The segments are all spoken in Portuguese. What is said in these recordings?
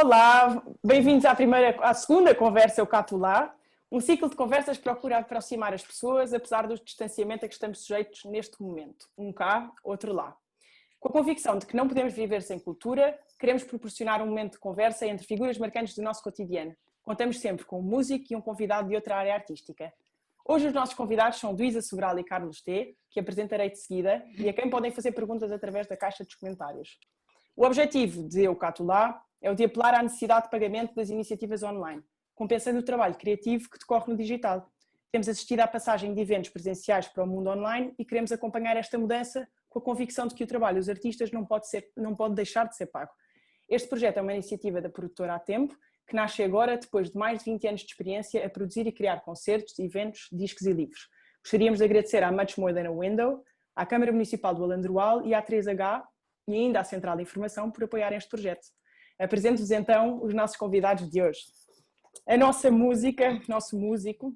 Olá, bem-vindos à segunda conversa, o Catulá. Um ciclo de conversas que procura aproximar as pessoas, apesar do distanciamento a que estamos sujeitos neste momento. Um cá, outro lá. Com a convicção de que não podemos viver sem cultura, queremos proporcionar um momento de conversa entre figuras marcantes do nosso cotidiano. Contamos sempre com um músico e um convidado de outra área artística. Hoje os nossos convidados são Luísa Sobral e Carlos T, que apresentarei de seguida, e a quem podem fazer perguntas através da caixa dos comentários. O objetivo de Eu Catulá é o de apelar à necessidade de pagamento das iniciativas online, compensando o trabalho criativo que decorre no digital. Temos assistido à passagem de eventos presenciais para o mundo online e queremos acompanhar esta mudança com a convicção de que o trabalho dos artistas não pode deixar de ser pago. Este projeto é uma iniciativa da produtora Há Tempo, que nasce agora depois de mais de 20 anos de experiência a produzir e criar concertos, eventos, discos e livros. Gostaríamos de agradecer à Much More Than a Window, à Câmara Municipal do Alandroal e à 3H e ainda à Central de Informação por apoiarem este projeto. Apresento-vos então os nossos convidados de hoje. A nossa música, nosso músico,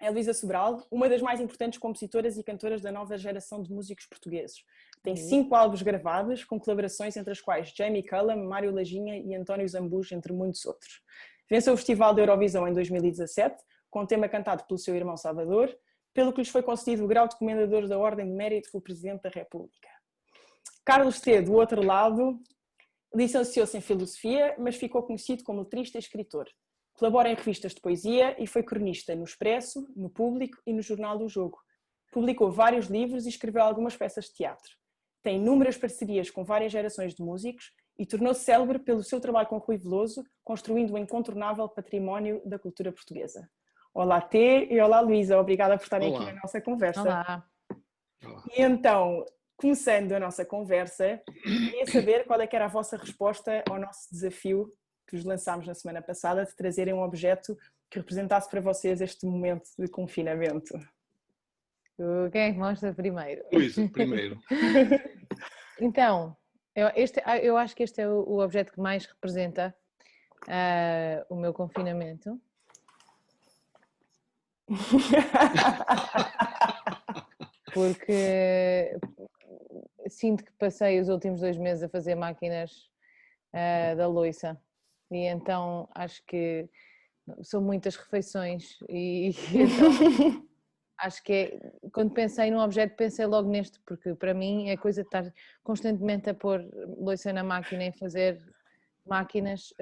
é Luísa Sobral, uma das mais importantes compositoras e cantoras da nova geração de músicos portugueses. Tem 5 álbuns gravados, com colaborações entre as quais Jamie Cullum, Mário Lajinha e António Zambujo, entre muitos outros. Venceu o Festival da Eurovisão em 2017, com um tema cantado pelo seu irmão Salvador, pelo que lhes foi concedido o grau de Comendador da Ordem de Mérito pelo Presidente da República. Carlos T, do outro lado, licenciou-se em Filosofia, mas ficou conhecido como letrista e escritor. Colabora em revistas de poesia e foi cronista no Expresso, no Público e no Jornal do Jogo. Publicou vários livros e escreveu algumas peças de teatro. Tem inúmeras parcerias com várias gerações de músicos e tornou-se célebre pelo seu trabalho com Rui Veloso, construindo um incontornável património da cultura portuguesa. Olá T e olá Luísa, obrigada por estarem aqui na nossa conversa. Olá. E então, começando a nossa conversa, queria saber qual é que era a vossa resposta ao nosso desafio que vos lançámos na semana passada de trazerem um objeto que representasse para vocês este momento de confinamento. Quem é que mostra primeiro? Luísa, primeiro. Então, eu acho que este é o objeto que mais representa o meu confinamento. Porque sinto que passei os últimos 2 meses a fazer máquinas da louça e então acho que são muitas refeições e então, acho que quando pensei num objeto pensei logo neste, porque para mim é coisa de estar constantemente a pôr louça na máquina e fazer máquinas,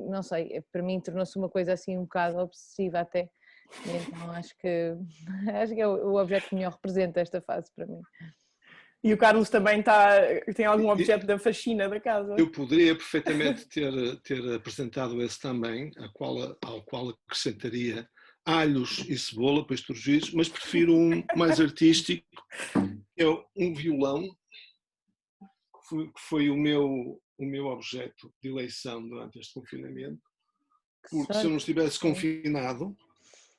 não sei, para mim tornou-se uma coisa assim um bocado obsessiva até. Então acho que é o objeto que melhor representa esta fase para mim. E o Carlos também tem algum objeto da faxina da casa? Eu poderia perfeitamente ter apresentado esse também, ao qual acrescentaria alhos e cebola para esturgir, mas prefiro um mais artístico, que é um violão, que foi o meu objeto de eleição durante este confinamento, porque se eu não estivesse confinado,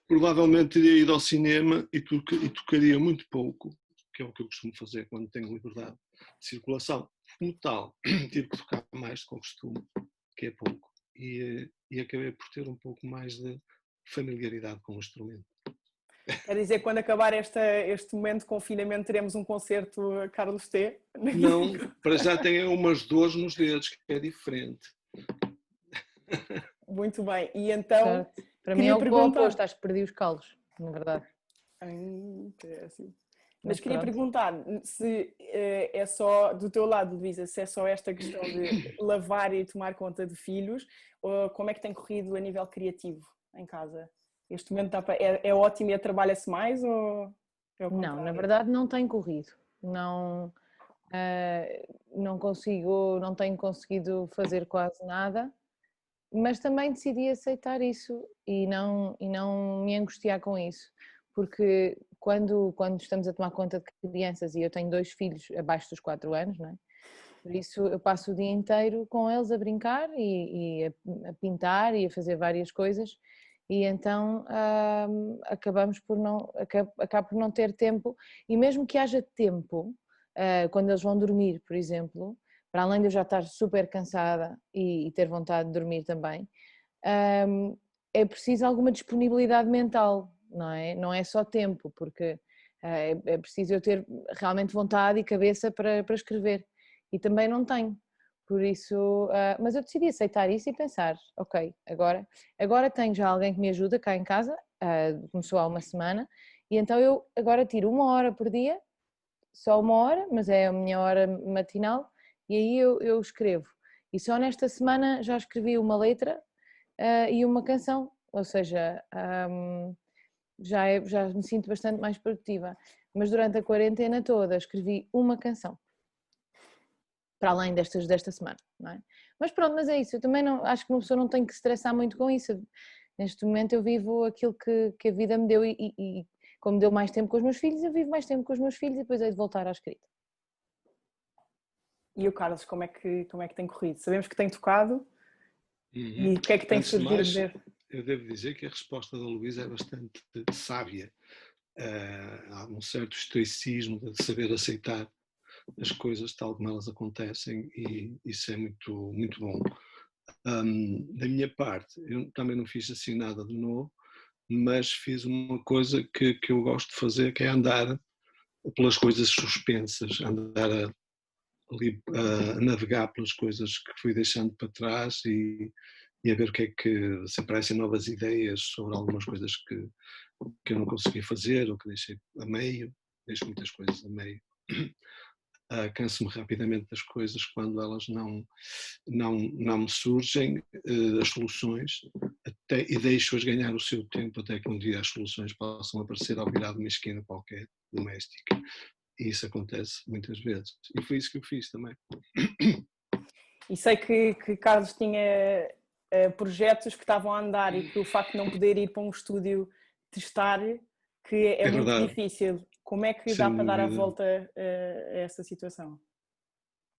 provavelmente teria ido ao cinema e tocaria muito pouco, que é o que eu costumo fazer quando tenho liberdade de circulação. Como tal, tive que tocar mais do que o costume, que é pouco, e acabei por ter um pouco mais de familiaridade com o instrumento. Quer dizer, quando acabar este momento de confinamento teremos um concerto Carlos T? Não, para já tenho umas dores nos dedos, que é diferente. Muito bem, e então... Para mim é o oposto, acho que perdi os calos, na verdade. Mas queria perguntar se é só, do teu lado, Luísa, se é só esta questão de lavar e tomar conta de filhos, ou como é que tem corrido a nível criativo em casa? Este momento é ótimo e trabalha-se mais ou é o contrário? Não, na verdade não tem corrido. Não tenho conseguido fazer quase nada, mas também decidi aceitar isso e não me angustiar com isso, porque quando estamos a tomar conta de crianças, e eu tenho 2 filhos abaixo dos 4 anos, não é? Por isso eu passo o dia inteiro com eles a brincar e a pintar e a fazer várias coisas, e então acabo por não ter tempo, e mesmo que haja tempo, quando eles vão dormir, por exemplo, para além de eu já estar super cansada e ter vontade de dormir também, é preciso alguma disponibilidade mental, não é? Não é só tempo, porque é preciso eu ter realmente vontade e cabeça para escrever, e também não tenho, Por isso, mas eu decidi aceitar isso e pensar, ok, agora tenho já alguém que me ajuda cá em casa, começou há uma semana, e então eu agora tiro 1 hora por dia, só 1 hora, mas é a minha hora matinal, e aí eu escrevo. E só nesta semana já escrevi uma letra e uma canção, ou seja, já me sinto bastante mais produtiva. Mas durante a quarentena toda escrevi uma canção, para além desta semana, não é? Mas pronto, mas é isso, eu também não, acho que uma pessoa não tem que se estressar muito com isso. Neste momento eu vivo aquilo que a vida me deu e como deu mais tempo com os meus filhos, eu vivo mais tempo com os meus filhos e depois hei de voltar à escrita. E o Carlos, como é que tem corrido? Sabemos que tem tocado e o que é que tem Antes de surgido mais, ver? eu devo dizer que a resposta da Luísa é bastante sábia. Há um certo estoicismo de saber aceitar as coisas tal como elas acontecem e isso é muito, muito bom. Da minha parte, eu também não fiz assim nada de novo, mas fiz uma coisa que eu gosto de fazer, que é andar pelas coisas suspensas, andar ali a navegar pelas coisas que fui deixando para trás e a ver o que é que se aparecem novas ideias sobre algumas coisas que eu não consegui fazer ou que deixei a meio, deixo muitas coisas a meio. Canso-me rapidamente das coisas quando elas não me surgem as soluções e deixo-as ganhar o seu tempo até que um dia as soluções possam aparecer ao virar de uma esquina qualquer doméstica. E isso acontece muitas vezes. E foi isso que eu fiz também. E sei que Carlos tinha projetos que estavam a andar e que o facto de não poder ir para um estúdio testar, que é muito verdade. difícil. Como é que dá Sem para dar a dúvida. volta a essa situação?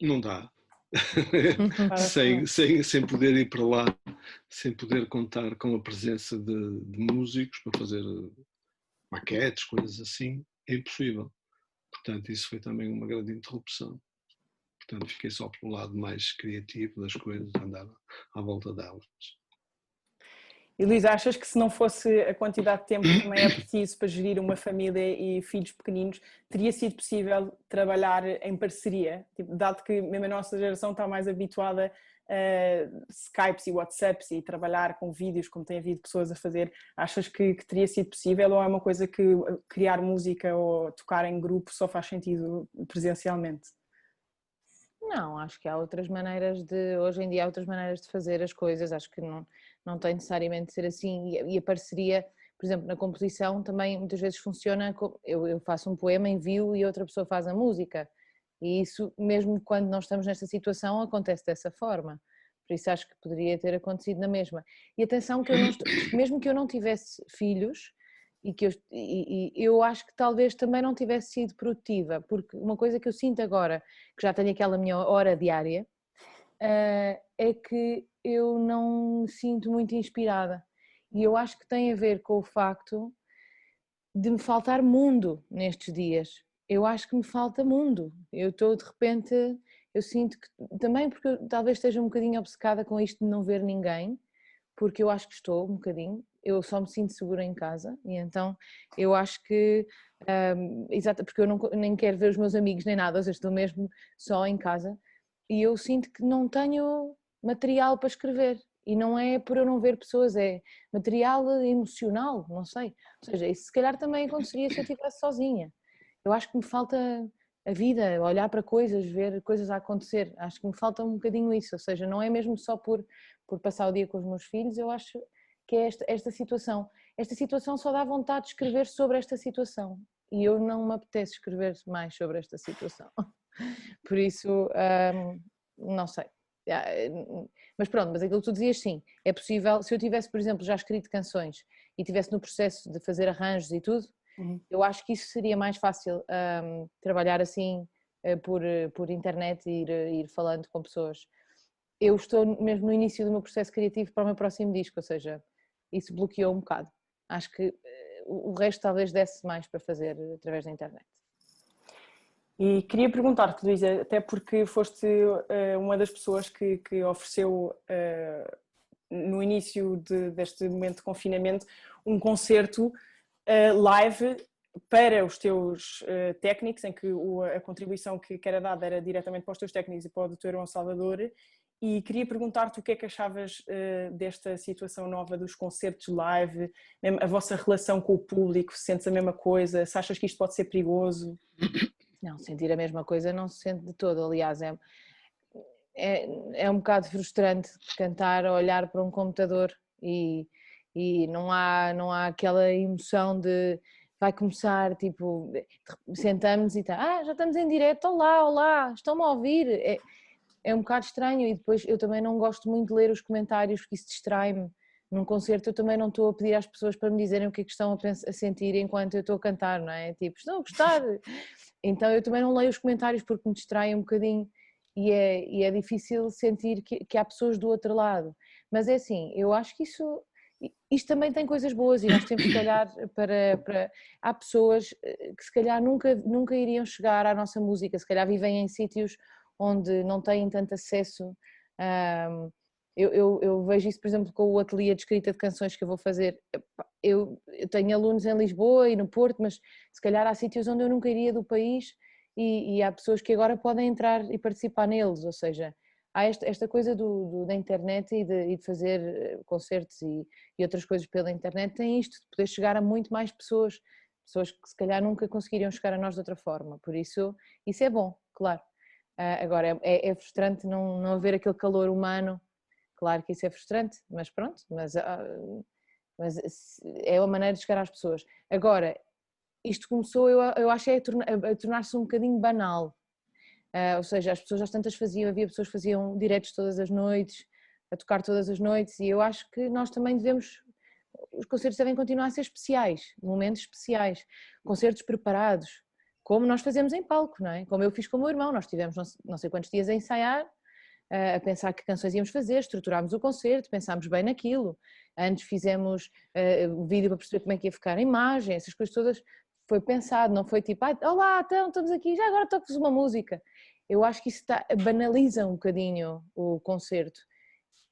Não dá. sem poder ir para lá, sem poder contar com a presença de músicos para fazer maquetes, coisas assim, é impossível. Portanto, isso foi também uma grande interrupção. Portanto, fiquei só pelo lado mais criativo das coisas, andar à volta delas. E Luísa, achas que se não fosse a quantidade de tempo que também é preciso para gerir uma família e filhos pequeninos, teria sido possível trabalhar em parceria? Tipo, dado que mesmo a nossa geração está mais habituada a Skypes e WhatsApps e trabalhar com vídeos, como tem havido pessoas a fazer, achas que teria sido possível ou é uma coisa que criar música ou tocar em grupo só faz sentido presencialmente? Não, acho que há outras maneiras hoje em dia há outras maneiras de fazer as coisas, acho que não tem necessariamente de ser assim e a parceria, por exemplo, na composição também muitas vezes funciona, eu faço um poema, envio e outra pessoa faz a música e isso mesmo quando nós estamos nesta situação acontece dessa forma, por isso acho que poderia ter acontecido na mesma. E atenção que mesmo que eu não tivesse filhos, eu acho que talvez também não tivesse sido produtiva, porque uma coisa que eu sinto agora, que já tenho aquela minha hora diária, é que eu não me sinto muito inspirada. E eu acho que tem a ver com o facto de me faltar mundo nestes dias. Eu acho que me falta mundo. Eu estou de repente, eu sinto que também porque eu talvez esteja um bocadinho obcecada com isto de não ver ninguém, porque eu acho que estou um bocadinho, eu só me sinto segura em casa e então eu acho que, exato, porque eu nem quero ver os meus amigos nem nada, ou seja, estou mesmo só em casa e eu sinto que não tenho material para escrever e não é por eu não ver pessoas, é material emocional, não sei, ou seja, isso se calhar também aconteceria se eu estivesse sozinha. Eu acho que me falta a vida, olhar para coisas, ver coisas a acontecer, acho que me falta um bocadinho isso, ou seja, não é mesmo só por passar o dia com os meus filhos, eu acho que é esta situação. Esta situação só dá vontade de escrever sobre esta situação e eu não me apetece escrever mais sobre esta situação. Por isso, não sei. Mas pronto, mas aquilo que tu dizias sim, é possível, se eu tivesse, por exemplo, já escrito canções e estivesse no processo de fazer arranjos e tudo, eu acho que isso seria mais fácil trabalhar assim por internet e ir falando com pessoas. Eu estou mesmo no início do meu processo criativo para o meu próximo disco, ou seja, isso bloqueou um bocado. Acho que o resto talvez desse mais para fazer através da internet. E queria perguntar-te, Luísa, até porque foste uma das pessoas que ofereceu no início deste momento de confinamento um concerto live para os teus técnicos, em que a contribuição que era dada era diretamente para os teus técnicos e para o do teu irmão Salvador, e queria perguntar-te o que é que achavas desta situação nova dos concertos live, mesmo a vossa relação com o público, se sentes a mesma coisa, se achas que isto pode ser perigoso? Não, sentir a mesma coisa não se sente de todo, aliás, é um bocado frustrante cantar ou olhar para um computador e não há aquela emoção de vai começar, tipo, sentamos e tá, já estamos em direto, olá, estão-me a ouvir? É um bocado estranho e depois eu também não gosto muito de ler os comentários porque isso distrai-me. Num concerto eu também não estou a pedir às pessoas para me dizerem o que é que estão a sentir enquanto eu estou a cantar, não é? Tipo, estão a gostar? Então eu também não leio os comentários porque me distraem um bocadinho e é difícil sentir que há pessoas do outro lado. Mas é assim, eu acho que isto também tem coisas boas e nós temos que olhar para... Há pessoas que se calhar nunca iriam chegar à nossa música, se calhar vivem em sítios onde não têm tanto acesso. Eu vejo isso, por exemplo, com o ateliê de escrita de canções que eu vou fazer. Eu tenho alunos em Lisboa e no Porto, mas se calhar há sítios onde eu nunca iria do país e há pessoas que agora podem entrar e participar neles, ou seja, há esta coisa da internet e de fazer concertos e outras coisas pela internet, tem isto de poder chegar a muito mais pessoas que se calhar nunca conseguiriam chegar a nós de outra forma, por isso é bom, claro. Agora é frustrante não haver aquele calor humano, claro que isso é frustrante, mas pronto, mas é uma maneira de chegar às pessoas. Agora, isto começou, eu acho, a tornar-se um bocadinho banal, ou seja, as pessoas às tantas havia pessoas que faziam diretos todas as noites, a tocar todas as noites, e eu acho que nós também os concertos devem continuar a ser especiais, momentos especiais, concertos preparados, como nós fazemos em palco, não é? Como eu fiz com o meu irmão, nós tivemos não sei quantos dias a ensaiar, a pensar que canções íamos fazer, estruturámos o concerto, pensámos bem naquilo, antes fizemos o vídeo para perceber como é que ia ficar a imagem, essas coisas todas, foi pensado, não foi tipo, olá, então estamos aqui, já agora toco-vos uma música. Eu acho que isso banaliza um bocadinho o concerto.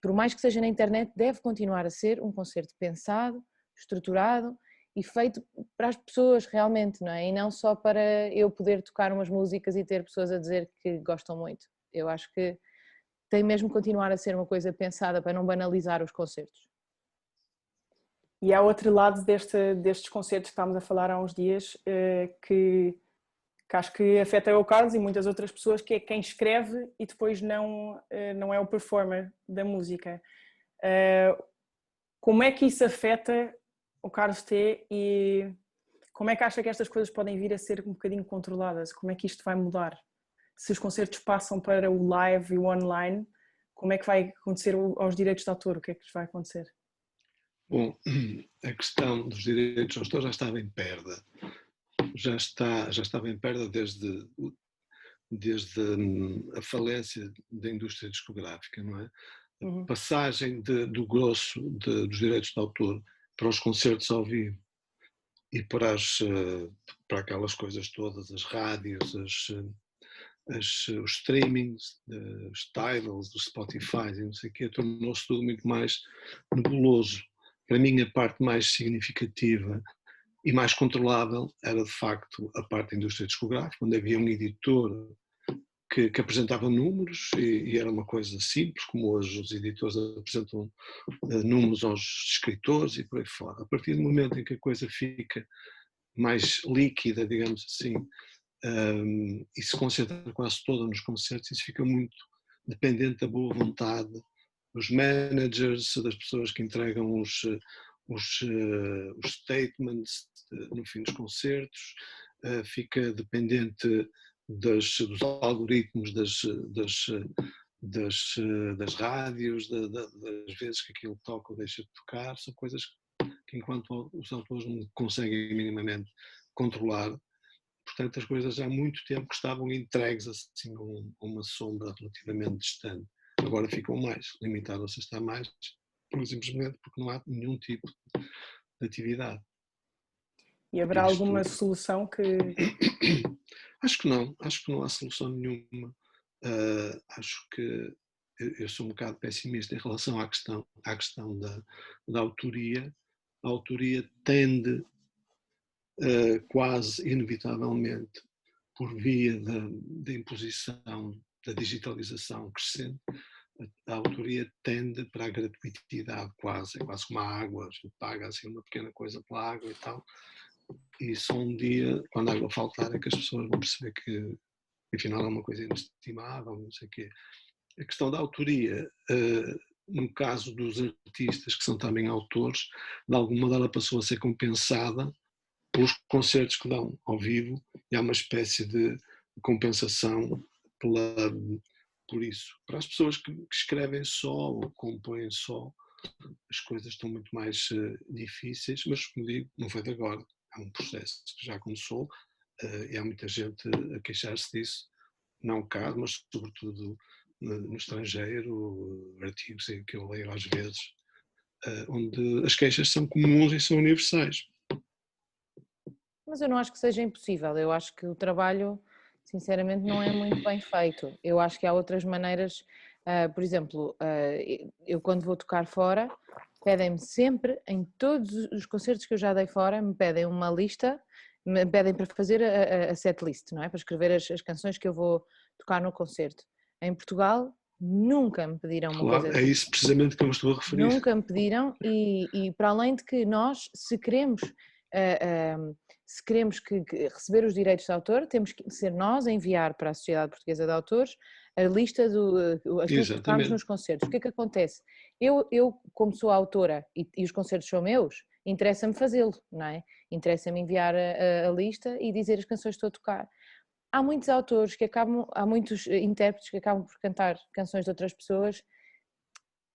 Por mais que seja na internet, deve continuar a ser um concerto pensado, estruturado e feito para as pessoas realmente, não é? E não só para eu poder tocar umas músicas e ter pessoas a dizer que gostam muito. Eu acho que tem mesmo que continuar a ser uma coisa pensada para não banalizar os concertos. E há outro lado destes concertos que estávamos a falar há uns dias, que acho que afeta o Carlos e muitas outras pessoas, que é quem escreve e depois não é o performer da música. Como é que isso afeta o Carlos T e como é que acha que estas coisas podem vir a ser um bocadinho controladas? Como é que isto vai mudar? Se os concertos passam para o live e o online, como é que vai acontecer aos direitos de autor? O que é que lhes vai acontecer? Bom, a questão dos direitos de autor já estava em perda. Já estava em perda desde a falência da indústria discográfica, não é? A passagem do grosso dos direitos de autor para os concertos ao vivo e para aquelas coisas todas, as rádios, os streamings, os Tidals, os Spotify e não sei o quê, tornou-se tudo muito mais nebuloso. Para mim, a parte mais significativa e mais controlável era, de facto, a parte da indústria discográfica, onde havia um editor que apresentava números e era uma coisa simples, como hoje os editores apresentam números aos escritores e por aí fora. A partir do momento em que a coisa fica mais líquida, digamos assim, e se concentra quase toda nos concertos, isso fica muito dependente da boa vontade dos managers, das pessoas que entregam os statements no fim dos concertos, fica dependente dos algoritmos das rádios, das vezes que aquilo toca ou deixa de tocar, são coisas que enquanto os autores não conseguem minimamente controlar, portanto as coisas há muito tempo que estavam entregues assim a uma sombra relativamente distante. Agora ficam mais, limitaram-se a estar mais, simplesmente porque não há nenhum tipo de atividade. E haverá alguma solução que... Acho que não há solução nenhuma. Acho que eu sou um bocado pessimista em relação à questão da autoria. A autoria tende quase inevitavelmente por via da imposição da digitalização crescente, a autoria tende para a gratuitidade quase, é quase como a água, a gente paga assim uma pequena coisa pela água e tal, e só um dia, quando a água faltar, é que as pessoas vão perceber que afinal é uma coisa inestimável, não sei o quê. A questão da autoria, no caso dos artistas que são também autores, de algum modo ela passou a ser compensada pelos concertos que dão ao vivo, e há uma espécie de compensação por isso. Para as pessoas que escrevem só ou compõem só, as coisas estão muito mais difíceis, mas, como digo, não foi de agora. É um processo que já começou e há muita gente a queixar-se disso, não cá, mas sobretudo no estrangeiro, artigos que eu leio às vezes, onde as queixas são comuns e são universais. Mas eu não acho que seja impossível, eu acho que o trabalho, sinceramente, não é muito bem feito. Eu acho que há outras maneiras, por exemplo, eu quando vou tocar fora, pedem-me sempre, em todos os concertos que eu já dei fora, me pedem uma lista, me pedem para fazer a setlist, não é? Para escrever as canções que eu vou tocar no concerto. Em Portugal, nunca me pediram uma Claro, coisa é assim. isso precisamente que eu me estou a referir. Nunca me pediram e para além de que nós, se queremos que receber os direitos de autor, temos que ser nós a enviar para a Sociedade Portuguesa de Autores a lista aquilo que tocamos nos concertos. O que é que acontece? Eu como sou autora e os concertos são meus, interessa-me fazê-lo, não é? Interessa-me enviar a lista e dizer as canções que estou a tocar. Há muitos autores há muitos intérpretes que acabam por cantar canções de outras pessoas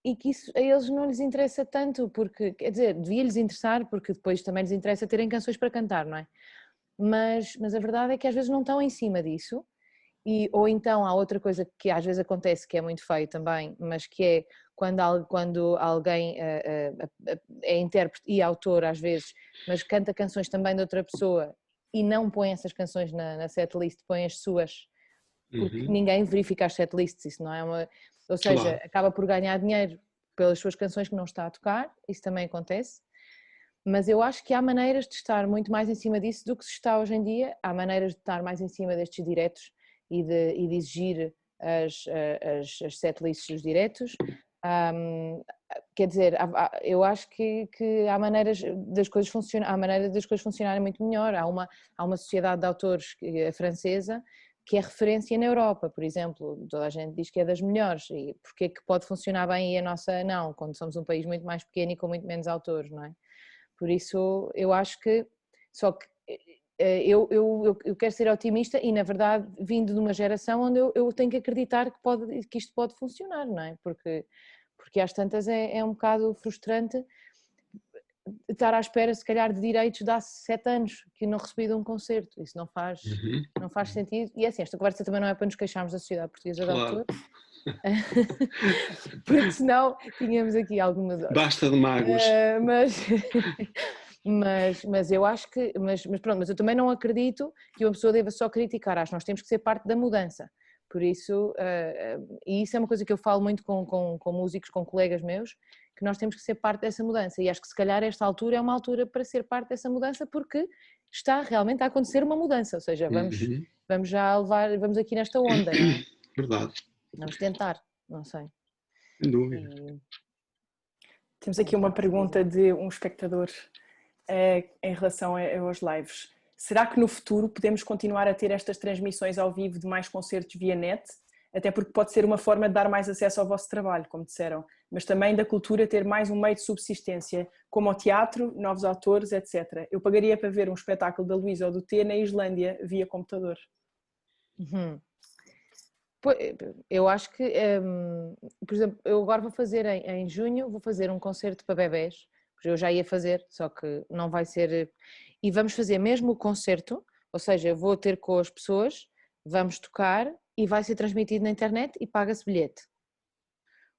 e que isso a eles não lhes interessa tanto, porque, quer dizer, devia-lhes interessar, porque depois também lhes interessa terem canções para cantar, não é? Mas a verdade é que às vezes não estão em cima disso, ou então há outra coisa que às vezes acontece que é muito feio também, mas que é quando alguém é intérprete e autor às vezes, mas canta canções também de outra pessoa e não põe essas canções na setlist, põe as suas, porque ninguém verifica as setlists, isso não é uma... Ou seja, Claro. acaba por ganhar dinheiro pelas suas canções que não está a tocar, isso também acontece, mas eu acho que há maneiras de estar muito mais em cima disso do que se está hoje em dia, há maneiras de estar mais em cima destes diretos e de exigir as setlists dos diretos. Quer dizer, eu acho que há maneiras das coisas funcionarem muito melhor. Há uma sociedade de autores francesa que é referência na Europa, por exemplo, toda a gente diz que é das melhores, e porque é que pode funcionar bem e a nossa não, quando somos um país muito mais pequeno e com muito menos autores, não é? Por isso eu acho que, só que eu quero ser otimista e na verdade vindo de uma geração onde eu tenho que acreditar que isto pode funcionar, não é? Porque às tantas é um bocado frustrante estar à espera se calhar de direitos de há 7 anos que não recebi de um concerto, isso não faz sentido, e é assim, esta conversa também não é para nos queixarmos da Sociedade Portuguesa de Autores, porque senão tínhamos aqui algumas horas. Basta de mágoas. Mas eu acho que, mas pronto, mas eu também não acredito que uma pessoa deva só criticar, acho que nós temos que ser parte da mudança, por isso, e isso é uma coisa que eu falo muito com músicos, com colegas meus, que nós temos que ser parte dessa mudança, e acho que se calhar esta altura é uma altura para ser parte dessa mudança, porque está realmente a acontecer uma mudança, ou seja, vamos já vamos aqui nesta onda, não é? Verdade. Vamos tentar, não sei. Sem dúvida. Temos aqui uma pergunta de um espectador em relação aos lives. Será que no futuro podemos continuar a ter estas transmissões ao vivo de mais concertos via net? Até porque pode ser uma forma de dar mais acesso ao vosso trabalho, como disseram, mas também da cultura ter mais um meio de subsistência, como o teatro, novos autores, etc. Eu pagaria para ver um espetáculo da Luísa ou do T na Islândia via computador. Eu acho que, por exemplo, eu agora vou fazer em junho, vou fazer um concerto para bebés, porque eu já ia fazer, só que não vai ser, e vamos fazer mesmo o concerto, ou seja, vou ter com as pessoas, vamos tocar e vai ser transmitido na internet e paga-se bilhete.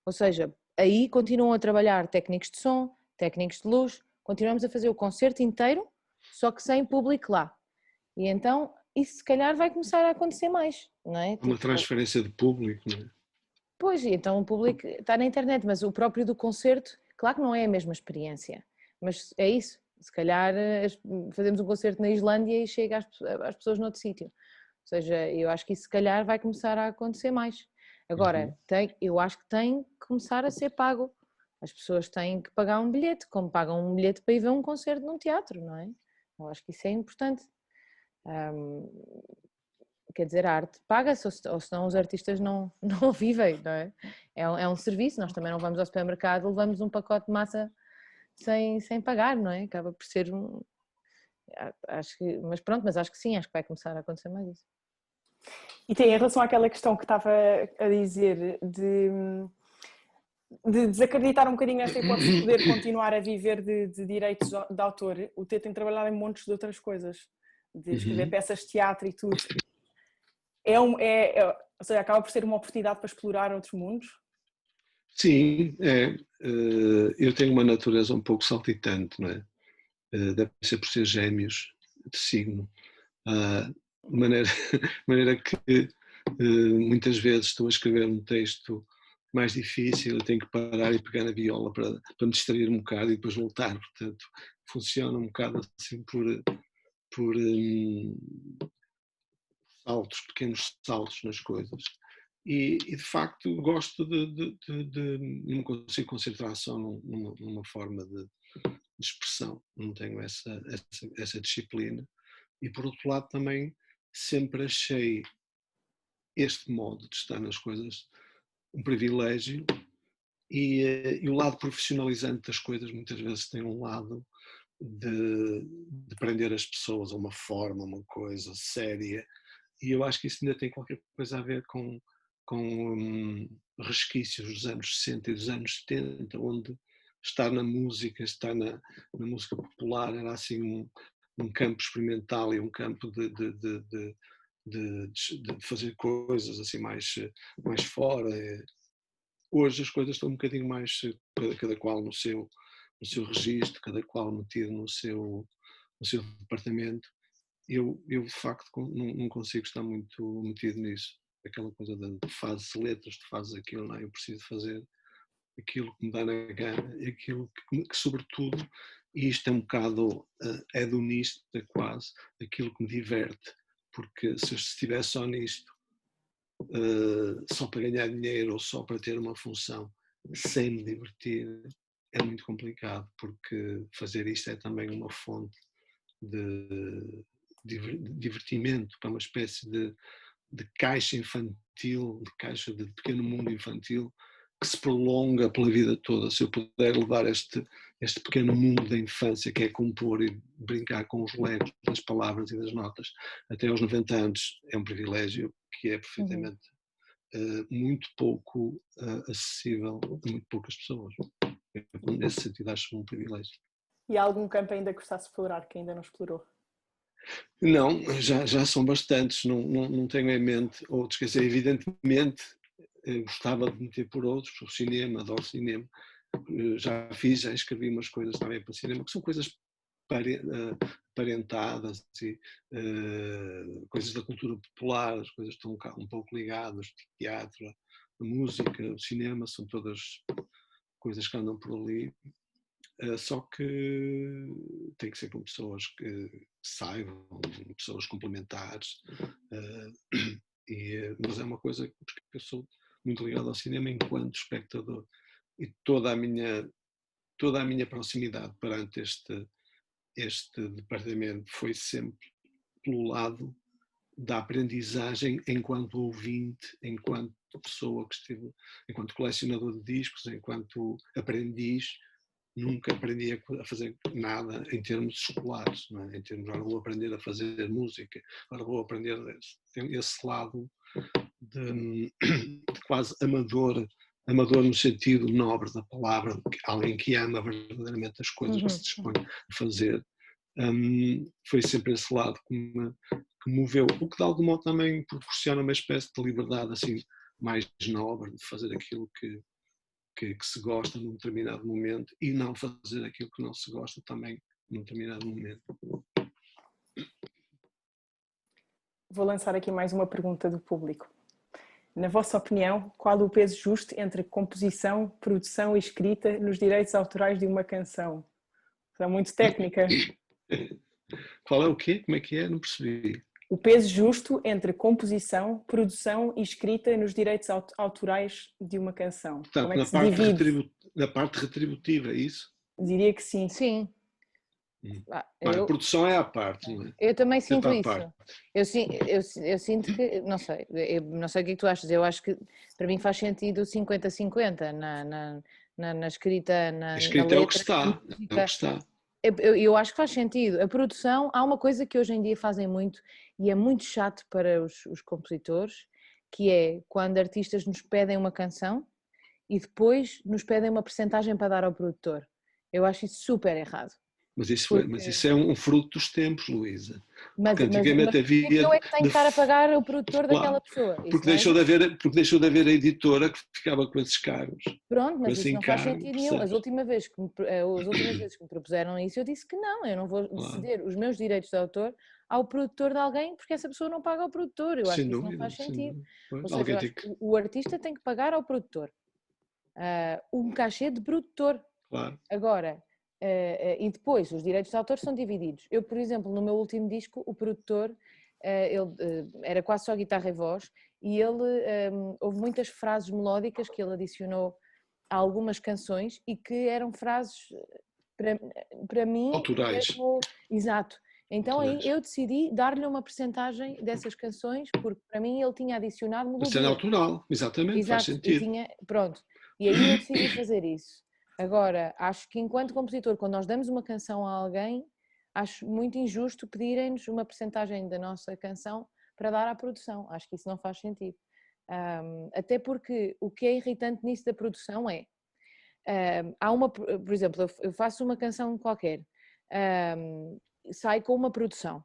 Ou seja, aí continuam a trabalhar técnicos de som, técnicos de luz, continuamos a fazer o concerto inteiro, só que sem público lá. E então isso se calhar vai começar a acontecer mais, não é? Uma transferência de público, não é? Pois, então o público está na internet, mas o próprio do concerto, claro que não é a mesma experiência, mas é isso, Se calhar fazemos um concerto na Islândia e chega às pessoas noutro sítio. Ou seja, eu acho que isso se calhar vai começar a acontecer mais. Agora, eu acho que tem que começar a ser pago. As pessoas têm que pagar um bilhete, como pagam um bilhete para ir ver um concerto num teatro, não é? Eu acho que isso é importante. Quer dizer, a arte paga-se, ou senão os artistas não vivem, não é? É um serviço, nós também não vamos ao supermercado, levamos um pacote de massa sem pagar, não é? Acaba por ser acho que, mas pronto, mas acho que sim, acho que vai começar a acontecer mais isso. E tem em relação àquela questão que estava a dizer de desacreditar um bocadinho esta hipótese de poder continuar a viver de direitos de autor, o T tem trabalhado em montes de outras coisas, de escrever peças de teatro e tudo. Ou seja, acaba por ser uma oportunidade para explorar outros mundos? Sim, eu tenho uma natureza um pouco saltitante, não é? Deve ser por ser gêmeos de signo. De maneira que muitas vezes estou a escrever um texto mais difícil, eu tenho que parar e pegar na viola para me distrair um bocado e depois voltar. Portanto, funciona um bocado assim por saltos, pequenos saltos nas coisas. E de facto gosto não consigo concentrar só numa forma de expressão, não tenho essa disciplina. E por outro lado também sempre achei este modo de estar nas coisas um privilégio e o lado profissionalizante das coisas muitas vezes tem um lado de prender as pessoas a uma forma, uma coisa séria, e eu acho que isso ainda tem qualquer coisa a ver com resquícios dos anos 60 e dos anos 70, onde estar na música, estar na música popular era assim um campo experimental e um campo de fazer coisas assim mais fora. Hoje as coisas estão um bocadinho mais, cada qual no seu registro, cada qual metido no seu departamento. Eu de facto não consigo estar muito metido nisso. Aquela coisa de fazes letras, de fazes aquilo, não é? Eu preciso fazer aquilo que me dá na gana, aquilo que sobretudo, e isto é um bocado hedonista quase, aquilo que me diverte, porque se eu estiver só nisto, só para ganhar dinheiro ou só para ter uma função, sem me divertir, é muito complicado, porque fazer isto é também uma fonte de divertimento, para uma espécie de caixa infantil, de caixa de pequeno mundo infantil, que se prolonga pela vida toda. Se eu puder levar este pequeno mundo da infância, que é compor e brincar com os legos das palavras e das notas, até aos 90 anos, é um privilégio que é perfeitamente muito pouco acessível a muito poucas pessoas. Nesse sentido, acho um privilégio. E há algum campo ainda que gostasse de explorar, que ainda não explorou? Não, já são bastantes, não tenho em mente outros, quer dizer, evidentemente gostava de meter por outros, o cinema, adoro cinema, já escrevi umas coisas também para o cinema, que são coisas parentadas e coisas da cultura popular, as coisas estão um pouco ligadas, o teatro, a música, o cinema, são todas coisas que andam por ali. Só que tem que ser com pessoas que saibam, pessoas complementares, mas é uma coisa que eu sou muito ligado ao cinema enquanto espectador, e toda a minha proximidade perante este departamento foi sempre pelo lado da aprendizagem enquanto ouvinte, enquanto pessoa que esteve, enquanto colecionador de discos, enquanto aprendiz. Nunca aprendi a fazer nada em termos escolares, não é? Em termos, agora vou aprender a fazer música, agora vou aprender esse lado de quase amador no sentido nobre da palavra, alguém que ama verdadeiramente as coisas que se dispõe a fazer. Foi sempre esse lado que me moveu, o que de algum modo também proporciona uma espécie de liberdade assim mais nobre de fazer aquilo que se gosta num determinado momento e não fazer aquilo que não se gosta também num determinado momento. Vou lançar aqui mais uma pergunta do público. Na vossa opinião, qual o peso justo entre composição, produção e escrita nos direitos autorais de uma canção? É muito técnica. Qual é o quê? Como é que é? Não percebi. O peso justo entre composição, produção e escrita nos direitos autorais de uma canção. Portanto, Como é que se divide? na parte retributiva, é isso? Diria que sim. Sim. A produção é à parte, não é? Eu também sinto à isso. parte. Eu sinto que, não sei, eu não sei o que é que tu achas, eu acho que para mim faz sentido 50-50 na escrita, na A escrita letra, é o que está. É o que está. Eu acho que faz sentido. A produção, há uma coisa que hoje em dia fazem muito e é muito chato para os compositores, que é quando artistas nos pedem uma canção e depois nos pedem uma percentagem para dar ao produtor. Eu acho isso super errado. Mas isso é um fruto dos tempos, Luísa. Mas antigamente havia... eu é que tenho que estar a pagar o produtor daquela pessoa. Porque deixou de haver a editora que ficava com esses cargos. Pronto, mas isso não faz sentido nenhum. As últimas vezes que me propuseram isso, eu disse que não, eu não vou ceder os meus direitos de autor ao produtor de alguém porque essa pessoa não paga ao produtor. Eu acho que isso não faz sentido. Ou seja, eu acho que o artista tem que pagar ao produtor um cachê de produtor. Claro. Agora, e depois os direitos de autor são divididos. Eu, por exemplo, no meu último disco, o produtor ele era quase só guitarra e voz e houve muitas frases melódicas que ele adicionou a algumas canções e que eram frases para mim autorais. Exato. Então aí eu decidi dar-lhe uma percentagem dessas canções porque para mim ele tinha adicionado melodia. Mas é natural, exatamente, exato, faz sentido. Pronto. E aí eu decidi fazer isso. Agora, acho que enquanto compositor, quando nós damos uma canção a alguém, acho muito injusto pedirem-nos uma percentagem da nossa canção para dar à produção. Acho que isso não faz sentido. Até porque o que é irritante nisso da produção é, por exemplo, eu faço uma canção qualquer, sai com uma produção,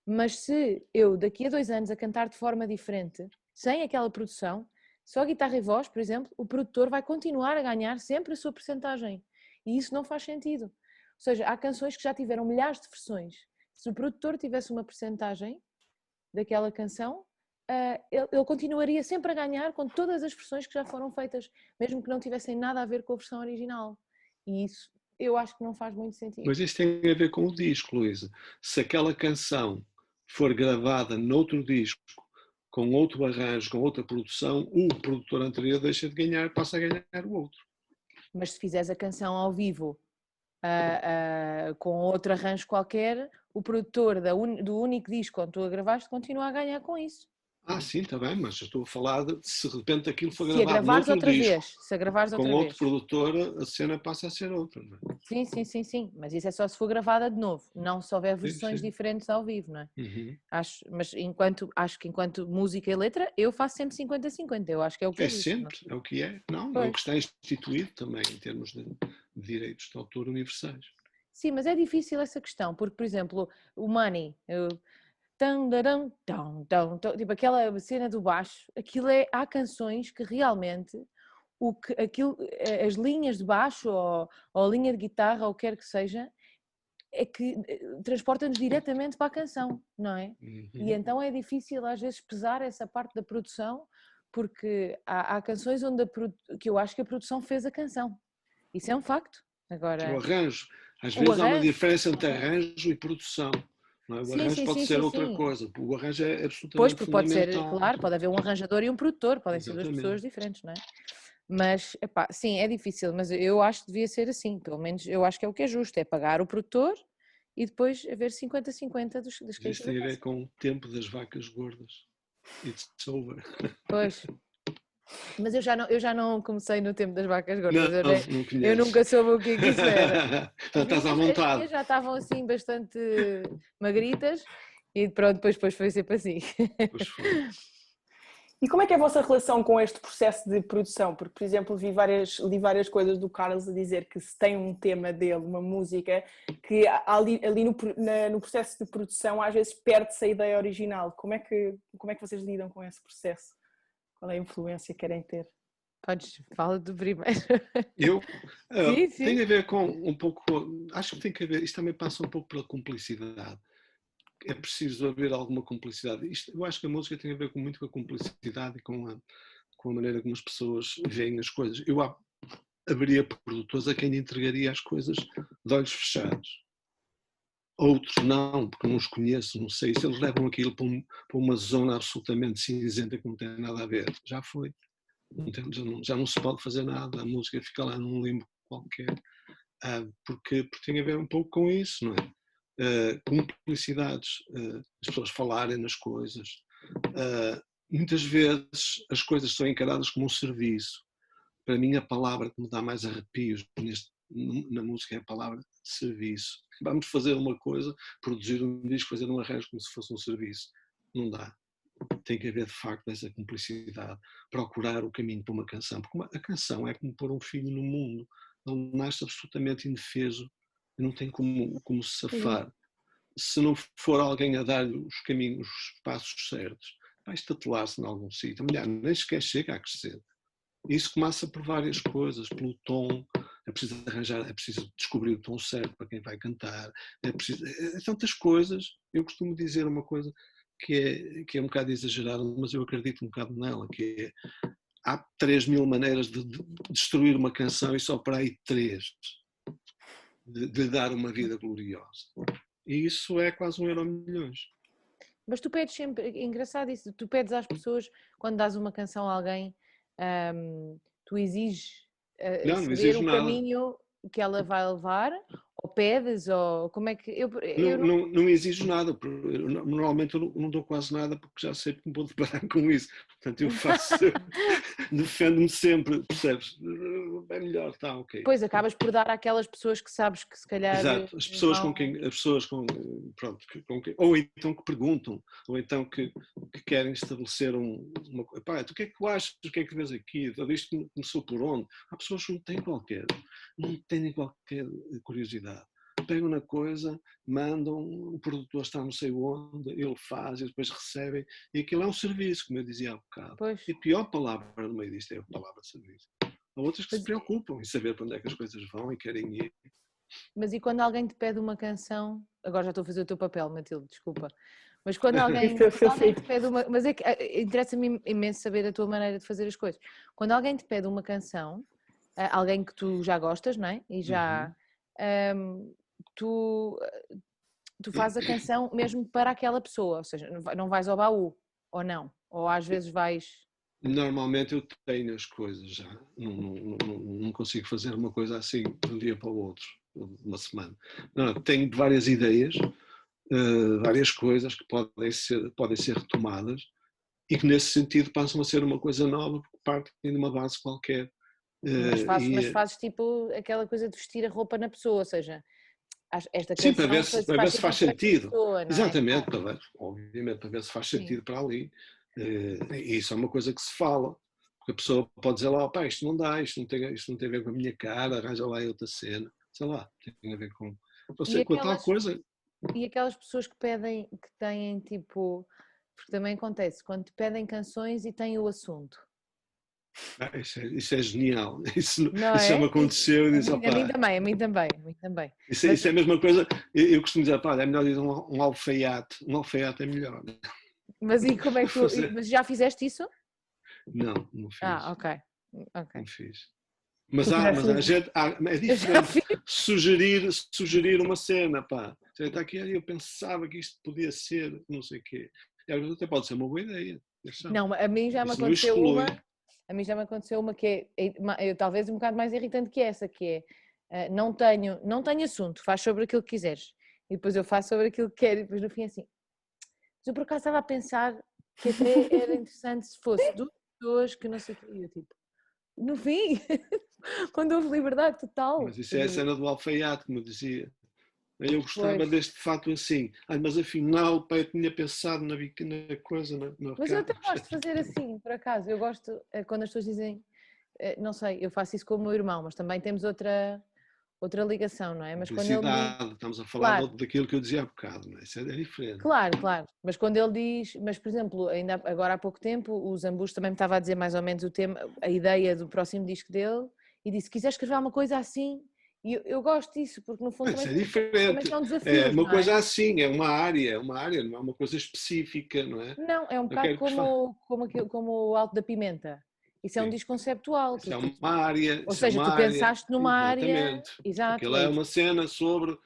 mas se eu daqui a 2 anos a cantar de forma diferente, sem aquela produção, só guitarra e voz, por exemplo, o produtor vai continuar a ganhar sempre a sua percentagem. E isso não faz sentido. Ou seja, há canções que já tiveram milhares de versões. Se o produtor tivesse uma percentagem daquela canção, ele continuaria sempre a ganhar com todas as versões que já foram feitas, mesmo que não tivessem nada a ver com a versão original. E isso eu acho que não faz muito sentido. Mas isso tem a ver com o disco, Luísa. Se aquela canção for gravada noutro disco, com outro arranjo, com outra produção, o produtor anterior deixa de ganhar, passa a ganhar o outro. Mas se fizeres a canção ao vivo com outro arranjo qualquer, o produtor do único disco onde tu a gravaste continua a ganhar com isso. Sim, está bem, mas eu estou a falar de se de repente aquilo foi gravado noutro disco, se a gravares outra vez. Com outro produtor, a cena passa a ser outra, não é? Sim, mas isso é só se for gravada de novo, não se houver versões diferentes ao vivo, não é? Uhum. Mas acho que enquanto música e letra, eu faço sempre 50-50, eu acho que é o que é sempre, é o que é, é o que está instituído também em termos de direitos de autor universais. Sim, mas é difícil essa questão, porque, por exemplo, o Money... tipo aquela cena do baixo, há canções que realmente as linhas de baixo ou a linha de guitarra ou o que quer que seja é que transporta-nos diretamente para a canção, não é? Uhum. E então é difícil às vezes pesar essa parte da produção porque há canções que eu acho que a produção fez a canção, isso é um facto. Agora, o arranjo, às vezes há uma diferença entre arranjo e produção. Não é? O arranjo pode ser outra coisa, o arranjo é absolutamente fundamental. Pode ser, claro, pode haver um arranjador e um produtor, podem ser 2 pessoas diferentes, não é? Mas, sim, é difícil, mas eu acho que devia ser assim, pelo menos eu acho que é o que é justo, é pagar o produtor e depois haver 50-50 das coisas. Isso tem a ver com o tempo das vacas gordas. It's over. Pois. Mas eu já não comecei no tempo das vacas gordas. Eu nunca soube o que isso era. Estás à vontade. As já estavam assim bastante magritas e pronto, depois foi sempre assim. Pois foi. E como é que é a vossa relação com este processo de produção? Porque, por exemplo, li várias coisas do Carlos a dizer que se tem um tema dele, uma música, que ali no processo de produção às vezes perde-se a ideia original. Como é que vocês lidam com esse processo? Qual é a influência que querem ter? Fala do primeiro. Sim. Tem a ver com um pouco, acho que tem a ver, isto também passa um pouco pela cumplicidade. É preciso haver alguma cumplicidade. Eu acho que a música tem a ver muito com a cumplicidade e com a maneira como as pessoas veem as coisas. Eu haveria produtores a quem entregaria as coisas de olhos fechados. Outros não, porque não os conheço, não sei se eles levam aquilo para uma zona absolutamente cinzenta que não tem nada a ver. Já foi. Já não se pode fazer nada, a música fica lá num limbo qualquer, porque tem a ver um pouco com isso, não é? Cumplicidades, as pessoas falarem nas coisas. Muitas vezes as coisas são encaradas como um serviço. Para mim a palavra que me dá mais arrepios na música é a palavra serviço. Vamos fazer uma coisa, produzir um disco, fazer um arranjo como se fosse um serviço. Não dá. Tem que haver de facto essa cumplicidade, procurar o caminho para uma canção, porque a canção é como pôr um filho no mundo, ele nasce absolutamente indefeso, não tem como se safar. Se não for alguém a dar-lhe os caminhos, os passos certos, vai estatelar-se em algum sítio, nem sequer chega a crescer. Isso começa por várias coisas, pelo tom, é preciso arranjar, é preciso descobrir o tom certo para quem vai cantar, é tantas coisas. Eu costumo dizer uma coisa que é um bocado exagerado, mas eu acredito um bocado nela, que é, há 3.000 maneiras de destruir uma canção e só para aí 3 de dar uma vida gloriosa. E isso é quase €1.000.000.000. Mas tu pedes sempre, é engraçado isso, tu pedes às pessoas, quando dás uma canção a alguém, tu exiges saber o caminho que ela vai levar, ou pedes, ou como é que... Não exijo nada, normalmente eu não dou quase nada porque já sei que me vou deparar com isso, portanto eu faço, defendo-me sempre, percebes? É melhor, está ok. Pois, acabas por dar àquelas pessoas que sabes que se calhar... Exato, as pessoas ou então que perguntam, ou então que querem estabelecer uma coisa. Pá, tu o que é que tu achas, o que é que vês aqui? Isto começou por onde? Há pessoas que não têm qualquer curiosidade. Pegam na coisa, mandam, o produtor está não sei onde, ele faz e depois recebem, e aquilo é um serviço, como eu dizia há bocado. Pois. E a pior palavra no meio disto é a palavra serviço. Há outras que se preocupam em saber para onde é que as coisas vão e querem ir. Mas e quando alguém te pede uma canção, agora já estou a fazer o teu papel, Matilde, desculpa, mas quando alguém te pede uma, mas é que interessa-me imenso saber a tua maneira de fazer as coisas. Quando alguém te pede uma canção, alguém que tu já gostas, não é? E já tu fazes a canção mesmo para aquela pessoa, ou seja, não vais ao baú, ou não? Ou às vezes vais... Normalmente eu tenho as coisas já, não consigo fazer uma coisa assim de um dia para o outro, uma semana. Não, tenho várias ideias, várias coisas que podem ser retomadas e que nesse sentido passam a ser uma coisa nova porque partem de uma base qualquer. Mas fazes tipo aquela coisa de vestir a roupa na pessoa, ou seja, esta sim, canção para ver se faz sentido. Pessoa, não é? Exatamente, obviamente, para ver se faz sentido para ali. E isso é uma coisa que se fala, porque a pessoa pode dizer lá, pá, isto não dá, isto não tem a ver com a minha cara, arranja lá outra cena, sei lá, tem a ver com tal coisa. E aquelas pessoas que pedem, que têm tipo, porque também acontece, quando te pedem canções e têm o assunto. Isso é genial, isso Não já me aconteceu. A mim também. Isso é a mesma coisa, eu costumo dizer, pá, é melhor dizer um alfaiate é melhor. Mas e como é que tu, mas já fizeste isso? Não fiz. Ok. Não fiz. Mas a gente, é diferente sugerir uma cena, pá. Está aqui, eu pensava que isto podia ser, não sei o quê. E até pode ser uma boa ideia. Não, a mim já me aconteceu uma que é talvez um bocado mais irritante que essa, que é não tenho assunto, faz sobre aquilo que quiseres. E depois eu faço sobre aquilo que quero e depois no fim assim. Mas eu por acaso estava a pensar que até era interessante se fosse 2 pessoas que não sei o que, eu tipo, no fim, quando houve liberdade total. Mas isso é a cena do alfaiate, como eu dizia. Eu gostava deste fato assim, mas afinal, pá, eu tinha pensado na coisa. Mas eu até gosto de fazer assim, por acaso, eu gosto quando as pessoas dizem, não sei, eu faço isso com o meu irmão, mas também temos outra ligação, não é? Mas quando ele diz, estamos a falar daquilo que eu dizia há bocado, não é? Isso é diferente. Claro, mas quando ele diz, mas por exemplo, ainda agora há pouco tempo, o Zambus também me estava a dizer mais ou menos o tema, a ideia do próximo disco dele, e disse, se quiser escrever uma coisa assim, e eu gosto disso, porque no fundo também, é diferente. É um desafio. É uma coisa assim, é uma área, não é uma coisa específica, não é? Não, é um bocado como o Alto da Pimenta. isso é um Sim. disco conceptual. Isso é uma área. Ou Isso é seja, uma tu área. pensaste numa área. Exatamente. Exato. Aquilo é uma cena sobre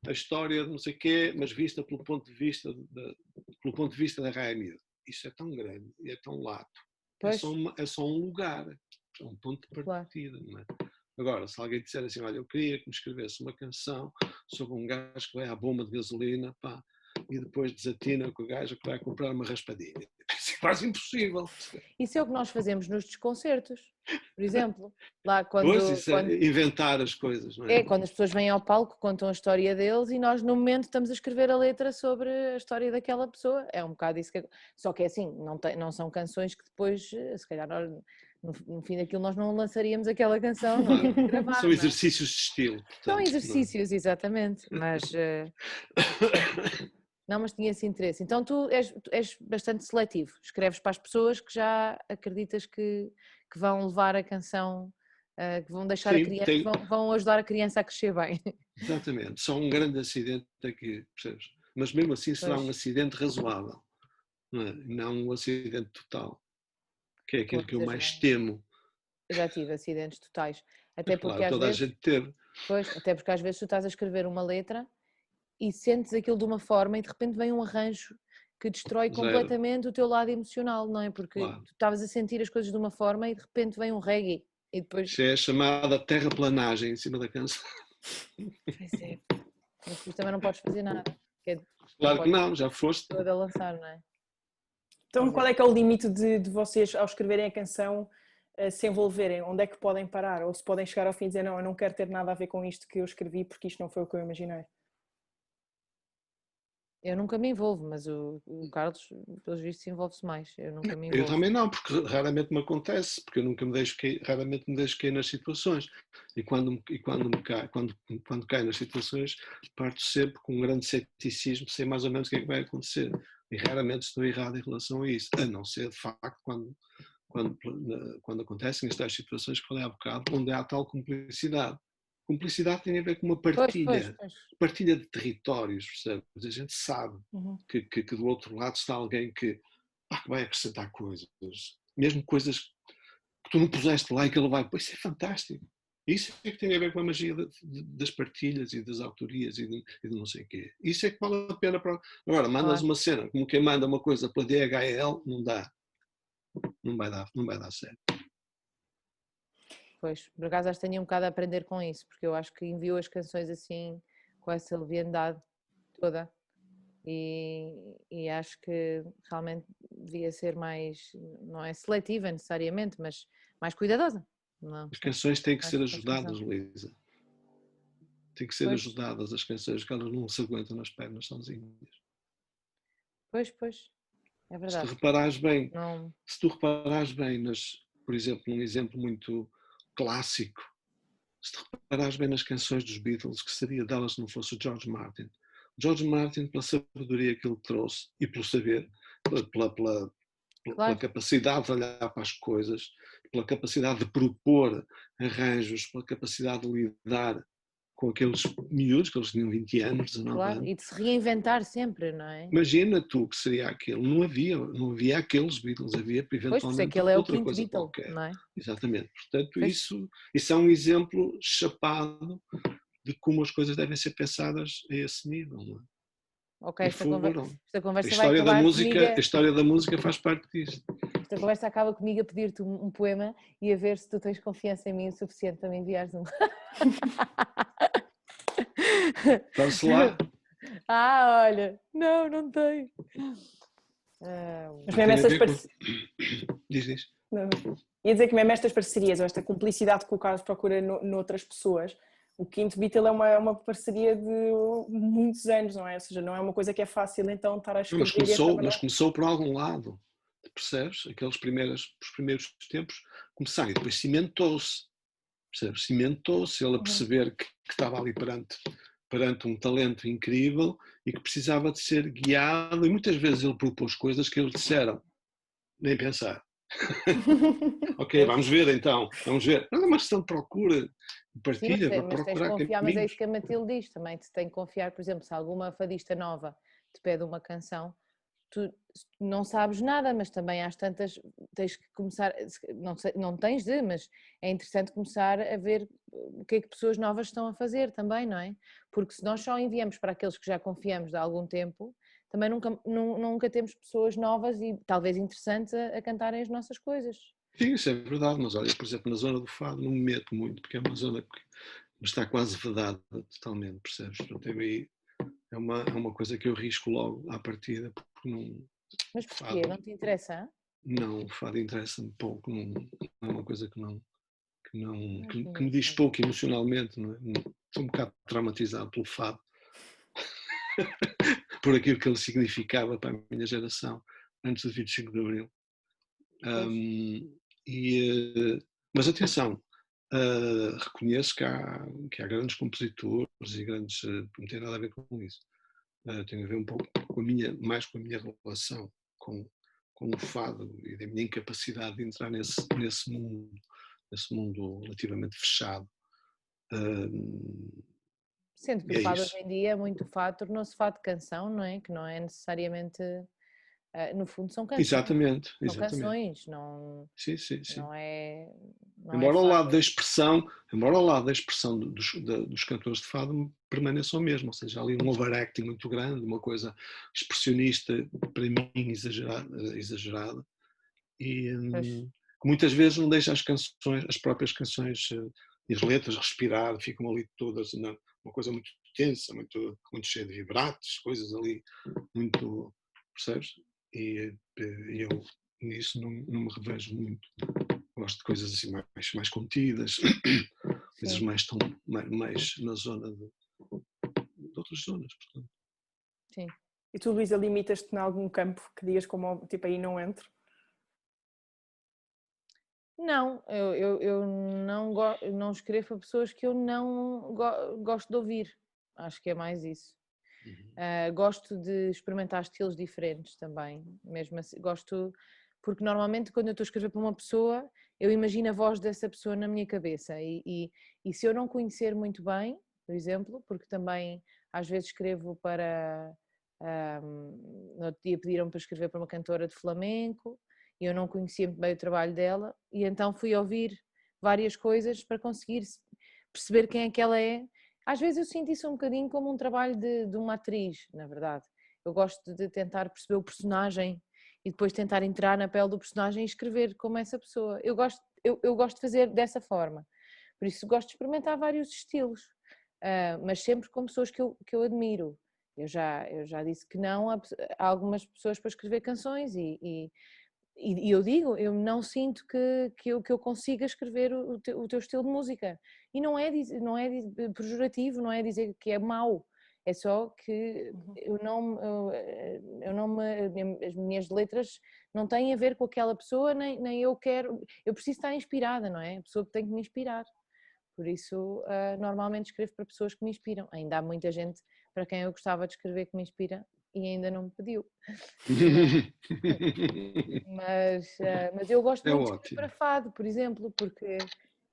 a história de não sei o quê, mas vista pelo ponto de vista da raia miúda. Isso é tão grande e é tão lato. Pois, É só um lugar, é um ponto de claro. partida. Não é? Agora, se alguém disser assim, olha, eu queria que me escrevesse uma canção sobre um gajo que vai à bomba de gasolina, pá, e depois desatina com o gajo que vai comprar uma raspadinha. Isso é quase impossível. Isso é o que nós fazemos nos desconcertos, por exemplo. Lá Pois, isso é inventar as coisas, não é? quando as pessoas vêm ao palco, contam a história deles e nós no momento estamos a escrever a letra sobre a história daquela pessoa. É um bocado isso que... Só que é assim, não são canções que depois, se calhar, no fim daquilo nós não lançaríamos aquela canção, não é? Gravar, São não é? exercícios de estilo. Portanto, São exercícios, exatamente, mas... Não, mas tinha esse interesse. Então tu és bastante seletivo, escreves para as pessoas que já acreditas que vão levar a canção, que vão deixar a Sim, criança, vão ajudar a criança a crescer bem. Exatamente. Só um grande acidente aqui, percebes? Mas mesmo assim será um acidente razoável, não é? Não um acidente total, que é aquilo que eu mais temo. Já tive acidentes totais. Até porque Claro, às toda a vezes, gente teve. até porque às vezes tu estás a escrever uma letra e sentes aquilo de uma forma e de repente vem um arranjo que destrói completamente o teu lado emocional, não é? Porque tu estavas a sentir as coisas de uma forma e de repente vem um reggae e depois... Isso é a chamada terraplanagem em cima da canção. Pois é, mas depois também não podes fazer nada. Claro que não, já foste. Toda a lançar, não é? Então qual é que é o limite de vocês ao escreverem a canção se envolverem? Onde é que podem parar? Ou se podem chegar ao fim e dizer não, eu não quero ter nada a ver com isto que eu escrevi porque isto não foi o que eu imaginei? Eu nunca me envolvo, mas o Carlos, pelos vistos, envolve-se mais. Eu nunca me envolvo. Eu também não, porque raramente me acontece, porque eu nunca me deixo cair, raramente me deixo cair nas situações. E quando cai nas situações, parto sempre com um grande ceticismo, sei mais ou menos o que é que vai acontecer. E raramente estou errado em relação a isso, a não ser de facto quando acontecem estas situações que falei há bocado, onde há tal cumplicidade. Cumplicidade tem a ver com uma partilha, partilha de territórios, percebes? A gente sabe que do outro lado está alguém que vai acrescentar coisas, mesmo coisas que tu não puseste lá e que ele vai, pois isso é fantástico. Isso é que tem a ver com a magia das partilhas e das autorias e de não sei o quê. Isso é que vale a pena para... Agora, mandas uma cena, como quem manda uma coisa pela DHL, não dá. Não vai dar certo. Pois, por acaso acho que tenho um bocado a aprender com isso, porque eu acho que envio as canções assim, com essa leviandade toda, e acho que realmente devia ser mais, não é seletiva necessariamente, mas mais cuidadosa. Não, as canções têm que ser ajudadas, Luísa. Têm que ser ajudadas as canções, que elas não se aguentam nas pernas sozinhas. Pois, é verdade. Se tu reparares bem, por exemplo, num exemplo muito clássico, se te reparares bem nas canções dos Beatles, que seria delas se não fosse o George Martin. O George Martin, pela sabedoria que ele trouxe e pelo saber, pela capacidade de olhar para as coisas, pela capacidade de propor arranjos, pela capacidade de lidar com aqueles miúdos, que eles tinham 20 anos, 19 anos. E de se reinventar sempre, não é? Imagina tu que seria aquele. Não havia aqueles Beatles, havia eventualmente outra coisa Beatle, qualquer. não é? Exatamente. Portanto, isso é um exemplo chapado de como as coisas devem ser pensadas a esse nível. Não é? Ok, esta conversa a história vai acabar comigo... A história da música faz parte disto. Esta conversa acaba comigo a pedir-te um poema e a ver se tu tens confiança em mim o suficiente para me enviares um. Vamos lá. Olha, não tenho. Mas mesmo essas parcerias... Diz. Ia dizer que mesmo estas parcerias, ou esta cumplicidade que o Carlos procura noutras pessoas, o Quinto Beatle é uma parceria de muitos anos, não é? Ou seja, não é uma coisa que é fácil então estar a escrever. Mas começou por algum lado, percebes? Os primeiros tempos começaram e depois cimentou-se, percebes? Cimentou-se ele a perceber que estava ali perante um talento incrível e que precisava de ser guiado, e muitas vezes ele propôs coisas que eles disseram, nem pensar. Ok, vamos ver então, vamos ver. Não é uma questão de procura, de partilha, sim, mas tens de confiar, mas é isso que a Matilde diz também, tu tens de confiar, por exemplo, se alguma fadista nova te pede uma canção, tu não sabes nada, mas também às tantas tens que começar, não, não tens de, mas é interessante começar a ver o que é que pessoas novas estão a fazer também, não é? Porque se nós só enviamos para aqueles que já confiamos de algum tempo, também nunca temos pessoas novas e talvez interessantes a cantarem as nossas coisas. Sim, isso é verdade, mas olha, por exemplo, na zona do fado não me meto muito, porque é uma zona que está quase vedada totalmente, percebes? Portanto, aí é uma coisa que eu risco logo à partida, porque não. Mas porquê? Fado, Não te interessa? não, o fado interessa-me pouco, não é uma coisa que me diz Conheço. pouco emocionalmente, não é? Estou um bocado traumatizado pelo fado, por aquilo que ele significava para a minha geração antes do 25 de Abril. Mas atenção, reconheço que há grandes compositores e grandes. Não tem nada a ver com isso. Tem a ver um pouco mais com a minha relação com o fado e da minha incapacidade de entrar nesse mundo relativamente fechado. Sendo que E o é fado hoje isso. em dia, muito fado, tornou-se fado de canção, não é? Que não é necessariamente, no fundo são canções, Exatamente, são exatamente. canções, não, Sim, sim, sim. não é, não é Embora ao lado fado. da expressão, embora ao lado da expressão dos cantores de fado permaneça o mesmo, ou seja, ali um overacting muito grande, uma coisa expressionista, para mim, exagerada e Pois, que muitas vezes não deixa as próprias canções e as letras respirar, ficam ali todas uma coisa muito tensa, muito cheia de vibratos, coisas ali muito, percebes? E eu nisso não me revejo muito. Gosto de coisas assim mais contidas, coisas sim, mais na zona de outras zonas, portanto. sim. E tu, Luísa, limitas-te em algum campo que digas como, tipo, aí não entro? Não, eu não escrevo para pessoas que eu não gosto de ouvir. Acho que é mais isso. Gosto de experimentar estilos diferentes também, mesmo assim, gosto, porque normalmente quando eu estou a escrever para uma pessoa, eu imagino a voz dessa pessoa na minha cabeça e se eu não conhecer muito bem, por exemplo, porque também às vezes escrevo para, no outro dia pediram para escrever para uma cantora de flamenco e eu não conhecia muito bem o trabalho dela e então fui ouvir várias coisas para conseguir perceber quem é que ela é. Às vezes eu sinto isso um bocadinho como um trabalho de uma atriz, na verdade. Eu gosto de tentar perceber o personagem e depois tentar entrar na pele do personagem e escrever como essa pessoa. Eu gosto de fazer dessa forma. Por isso gosto de experimentar vários estilos, mas sempre com pessoas que eu admiro. Eu já disse que não a algumas pessoas para escrever canções e eu digo, eu não sinto que eu consiga escrever o teu estilo de música. E não é pejorativo, não é dizer que é mau, é só que as minhas letras não têm a ver com aquela pessoa, nem eu quero, eu preciso estar inspirada, não é? A pessoa tem que me inspirar. Por isso, normalmente escrevo para pessoas que me inspiram. Ainda há muita gente para quem eu gostava de escrever que me inspira e ainda não me pediu. Mas eu gosto É muito de escrever ótimo. para fado, por exemplo, porque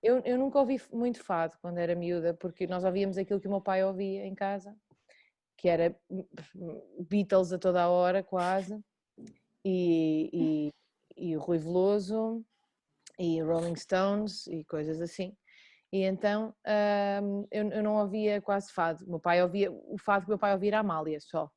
eu nunca ouvi muito fado quando era miúda, porque nós ouvíamos aquilo que o meu pai ouvia em casa, que era Beatles a toda a hora, quase, e o Rui Veloso, e Rolling Stones, e coisas assim. E então eu não ouvia quase fado. O fado que o meu pai ouvia era a Amália só.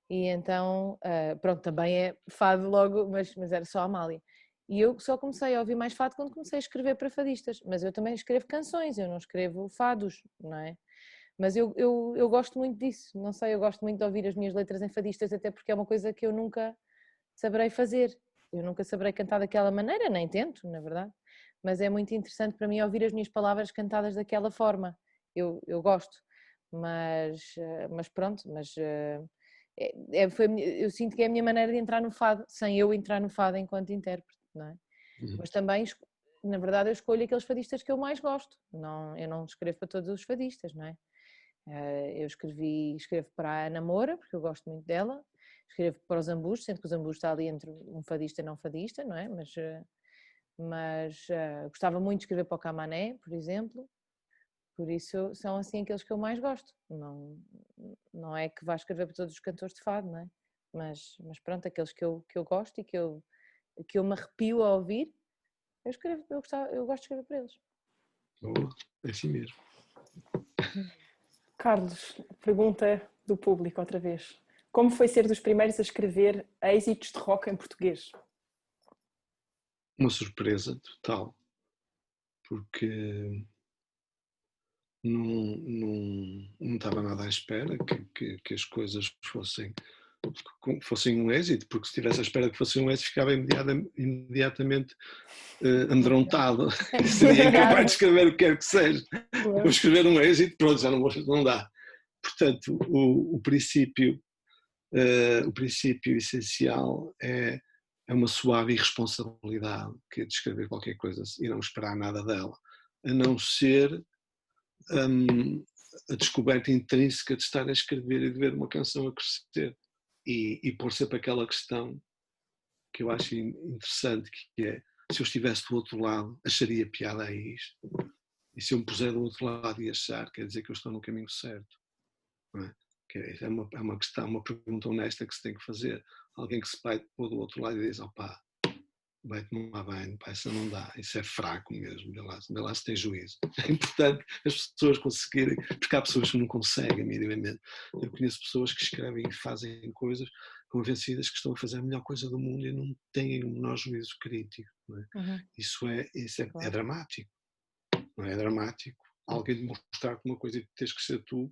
E então, pronto, também é fado logo, mas era só a Amália. E eu só comecei a ouvir mais fado quando comecei a escrever para fadistas, mas eu também escrevo canções, eu não escrevo fados, não é? Mas eu gosto muito disso, não sei, eu gosto muito de ouvir as minhas letras em fadistas, até porque é uma coisa que eu nunca saberei fazer, eu nunca saberei cantar daquela maneira, nem tento, na verdade, mas é muito interessante para mim ouvir as minhas palavras cantadas daquela forma, eu gosto, mas pronto, eu sinto que é a minha maneira de entrar no fado, sem eu entrar no fado enquanto intérprete, não é? Mas também, na verdade, eu escolho aqueles fadistas que eu mais gosto, eu não escrevo para todos os fadistas, não é? Eu escrevo para a Ana Moura, porque eu gosto muito dela, escrevo para o Zambujo, sendo que o Zambujo está ali entre um fadista e não fadista, não é? Mas gostava muito de escrever para o Camané, por exemplo, por isso são assim aqueles que eu mais gosto. Não é que vá escrever para todos os cantores de fado, não é? mas pronto, aqueles que eu gosto e que eu me arrepio a ouvir, eu escrevo, eu gosto de escrever para eles. Boa, é assim mesmo. Carlos, pergunta do público outra vez. Como foi ser dos primeiros a escrever êxitos de rock em português? Uma surpresa total, porque não estava nada à espera que as coisas fossem um êxito, porque se estivesse à espera que fosse um êxito ficava imediatamente amedrontado. Seria incapaz de escrever o que quer que seja. Vou escrever um êxito, pronto, já não dá. Portanto, o princípio essencial é uma suave irresponsabilidade, que é de escrever qualquer coisa e não esperar nada dela, a não ser a descoberta intrínseca de estar a escrever e de ver uma canção a crescer e pôr sempre aquela questão que eu acho interessante, que é, se eu estivesse do outro lado, acharia piada a isto, e se eu me puser do outro lado e achar, quer dizer que eu estou no caminho certo, não é? É uma questão, uma pergunta honesta que se tem que fazer. Alguém que se vai pôr do outro lado e diz, opá, vai tomar banho, pá, isso não dá, isso é fraco mesmo, vê lá se tem juízo. É importante as pessoas conseguirem, porque há pessoas que não conseguem minimamente. Eu conheço pessoas que escrevem e fazem coisas convencidas que estão a fazer a melhor coisa do mundo e não têm o menor juízo crítico. Não é? Uhum. Isso é Claro. dramático, não é dramático? Alguém demonstrar-te uma coisa e tens que ser tu,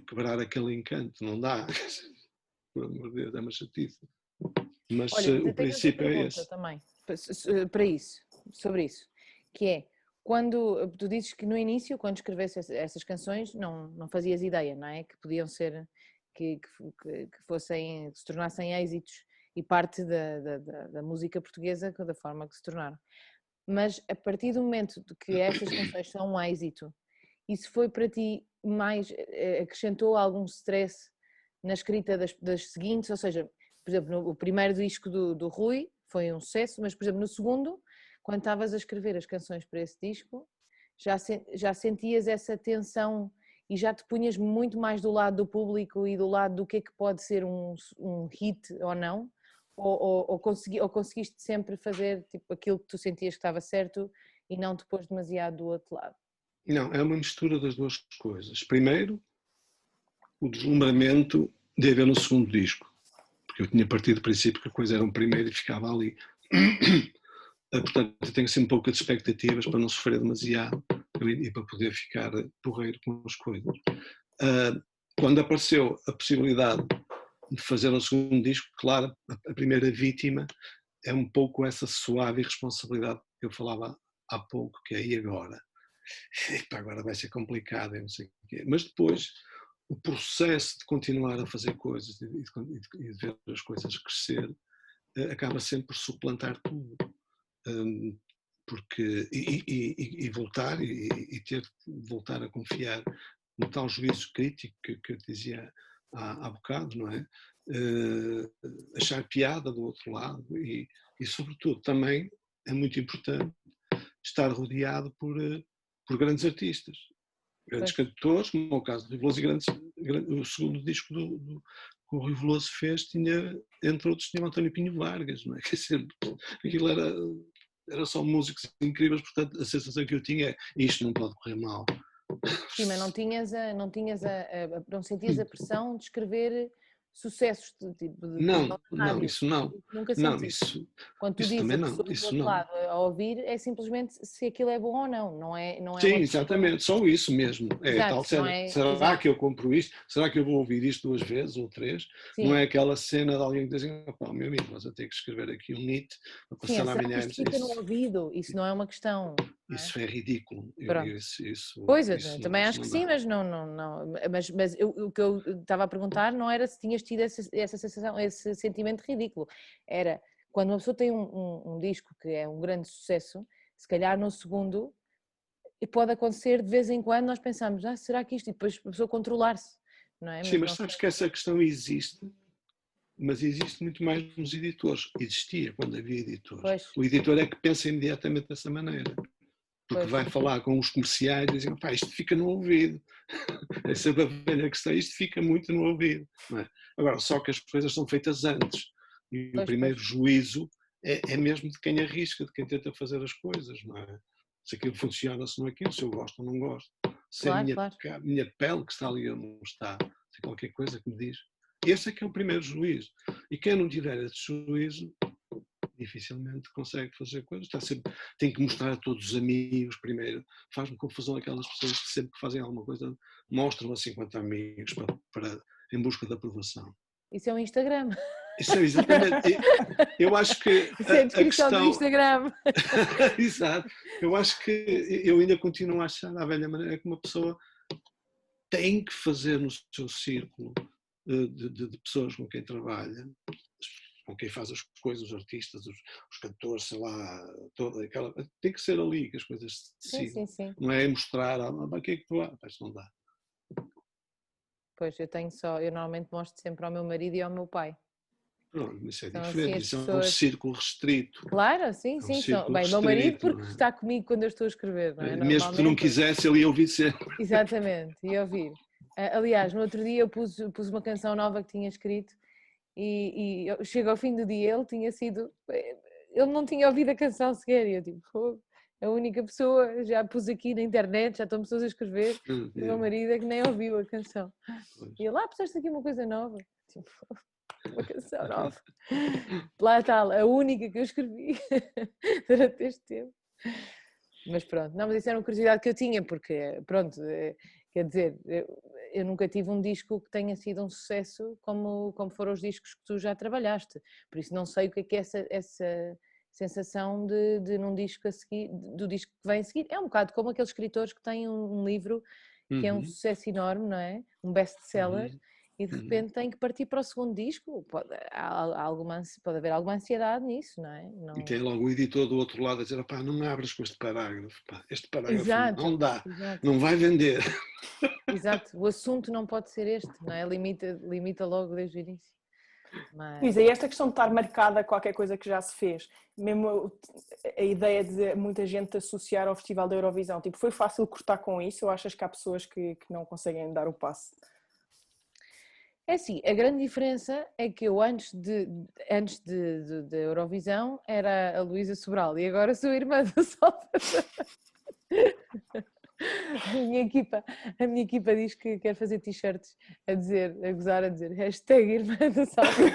quebrar aquele encanto, não dá. Por amor de Deus, é uma chatice. Mas Olha, o princípio é esse. também para isso, sobre isso, que é, quando tu dizes que no início, quando escrevesse essas canções, não fazias ideia, não é? Que podiam ser, que fossem, que se tornassem êxitos e parte da música portuguesa da forma que se tornaram. Mas a partir do momento de que essas canções são um êxito, isso foi para ti mais, acrescentou algum stress na escrita das seguintes, ou seja, por exemplo, o primeiro disco do Rui foi um sucesso, mas por exemplo no segundo, quando estavas a escrever as canções para esse disco, já sentias essa tensão e já te punhas muito mais do lado do público e do lado do que é que pode ser um hit ou não? Ou conseguiste sempre fazer tipo, aquilo que tu sentias que estava certo e não te pôs demasiado do outro lado? Não, é uma mistura das duas coisas. Primeiro, o deslumbramento de haver no segundo disco, porque eu tinha partido do princípio que a coisa era um primeiro e ficava ali. Portanto, eu tenho sempre um pouco de expectativas para não sofrer demasiado e para poder ficar porreiro com as coisas. Quando apareceu a possibilidade de fazer um segundo disco, claro, a primeira vítima é um pouco essa suave irresponsabilidade que eu falava há pouco, que é e agora? Epa, agora vai ser complicado, eu não sei o quê. Mas depois, o processo de continuar a fazer coisas e de ver as coisas crescer acaba sempre por suplantar tudo. Porque, e voltar e ter de voltar a confiar no tal juízo crítico que eu dizia há bocado, não é? Achar piada do outro lado e sobretudo também é muito importante estar rodeado por grandes artistas, grandes cantores, como é o caso do Rui Veloso, o segundo disco que o Rui Veloso fez tinha, entre outros, tinha o António Pinho Vargas, não é? Quer dizer, aquilo era só músicos incríveis, portanto a sensação que eu tinha é isto não pode correr mal. Sim, mas não sentias a pressão de escrever sucessos tipo de não, isso não. Nunca Não, sentiste. isso, Quando tu isso dizes também a não, pessoa do isso outro não. lado a ouvir, é simplesmente se aquilo é bom ou não é Sim, uma exatamente, só isso mesmo. É exato, tal cena. Será exato. que eu compro isto? Será que eu vou ouvir isto 2 vezes ou 3? Sim. Não é aquela cena de alguém que diz assim, opá, meu amigo, mas eu tenho que escrever aqui um NIT para Sim, passar será que amanhã. isto fica no ouvido? Isso não é uma questão. Isso é ridículo. Pronto. Isso Pois, eu também acho que não sim, dá. mas não. Mas o que eu estava a perguntar não era se tinhas tido essa sensação, esse sentimento ridículo. Era quando uma pessoa tem um disco que é um grande sucesso, se calhar no segundo, e pode acontecer de vez em quando nós pensamos, será que isto? E depois a pessoa controlar-se, não é? Sim, mas sabes que essa questão existe, mas existe muito mais nos editores. Existia quando havia editores. Pois. O editor é que pensa imediatamente dessa maneira. porque Pois. vai falar com os comerciais e dizem, pá, isto fica no ouvido. É sempre a velha questão, isto fica muito no ouvido. Não é? Agora, só que as coisas são feitas antes. E o Pois, primeiro pois. juízo é mesmo de quem arrisca, de quem tenta fazer as coisas. Não é? Se aquilo funciona, se não aquilo, se eu gosto ou não gosto. Se é a Claro, claro. minha pele que está ali ou não está, se é qualquer coisa que me diz. Esse é que é o primeiro juízo. E quem não tiver esse juízo, dificilmente consegue fazer coisas. Está sempre, tem que mostrar a todos os amigos primeiro. Faz-me confusão aquelas pessoas que sempre que fazem alguma coisa mostram a 50 amigos em busca de aprovação. Isso é um Instagram. Isso é exatamente. Eu acho que Isso é a a descrição do questão. Instagram. Exato. Eu acho que eu ainda continuo a achar, da velha maneira, que uma pessoa tem que fazer no seu círculo de pessoas com quem trabalha, com quem faz as coisas, os artistas, os cantores, sei lá, toda aquela. Tem que ser ali que as coisas se Sim, decidem. sim, sim. Não é mostrar, o que é que tu há? Isto não dá. Pois, eu normalmente mostro sempre ao meu marido e ao meu pai. Pronto, isso é São assim diferente, as isso é um pessoas. círculo restrito. Claro, sim, É um sim. círculo Bem, meu marido restrito, porque não é? está comigo quando eu estou a escrever, não é? Mesmo que tu não Normalmente. quisesse, ele ia ouvir sempre. Exatamente, e ouvir. Aliás, no outro dia eu pus uma canção nova que tinha escrito e eu chego ao fim do dia, ele tinha sido. Ele não tinha ouvido a canção sequer. E eu tipo, "Fogo, a única pessoa, já pus aqui na internet, já estão pessoas a escrever, e o meu marido é que nem ouviu a canção. E ele, puseste aqui uma coisa nova. Tipo, uma canção nova. Lá está, a única que eu escrevi durante este tempo. Mas pronto, não, mas isso era uma curiosidade que eu tinha, porque pronto, quer dizer, eu nunca tive um disco que tenha sido um sucesso como foram os discos que tu já trabalhaste, por isso não sei o que é essa sensação de num disco a seguir, do disco que vem a seguir. É um bocado como aqueles escritores que têm um livro que é um sucesso enorme, não é? Um best-seller, e de repente tem que partir para o segundo disco. Pode haver alguma ansiedade nisso, não é? E tem logo o editor do outro lado a dizer, pá, não abras com este parágrafo, pá. Este parágrafo não Exato, dá, exato. não vai vender. Exato, o assunto não pode ser este, não é? Limita logo desde o início. Luísa, e esta questão de estar marcada a qualquer coisa que já se fez, mesmo a ideia de muita gente associar ao Festival da Eurovisão, tipo, foi fácil cortar com isso ou achas que há pessoas que não conseguem dar o passo? É assim, a grande diferença é que eu antes da Eurovisão era a Luísa Sobral e agora sou a irmã da Salvador. A minha equipa diz que quer fazer t-shirts a gozar, a dizer hashtag irmã da Salvador.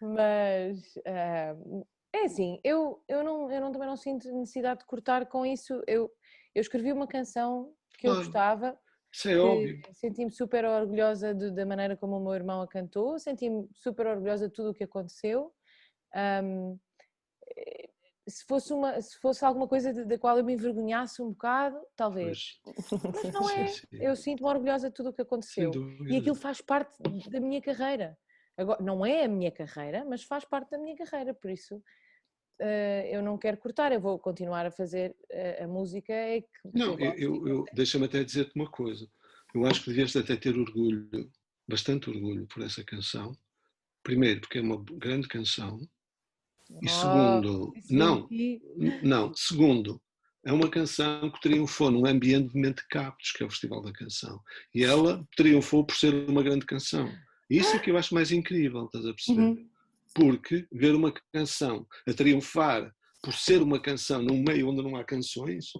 Mas é assim, eu também não sinto necessidade de cortar com isso. Eu escrevi uma canção que eu gostava, Isso é óbvio. senti-me super orgulhosa da maneira como o meu irmão a cantou, senti-me super orgulhosa de tudo o que aconteceu. Se fosse alguma coisa da qual eu me envergonhasse um bocado, talvez. Mas não é. Eu sinto-me orgulhosa de tudo o que aconteceu. E aquilo faz parte da minha carreira. Agora, não é a minha carreira, mas faz parte da minha carreira, por isso eu não quero cortar, eu vou continuar a fazer a música. Não, deixa-me até dizer-te uma coisa. Eu acho que devias até ter orgulho, bastante orgulho por essa canção. Primeiro, porque é uma grande canção. E segundo, segundo, é uma canção que triunfou num ambiente de mentecaptos, que é o Festival da Canção. E ela triunfou por ser uma grande canção. E isso é que eu acho mais incrível, estás a perceber? Porque ver uma canção a triunfar por ser uma canção num meio onde não há canções,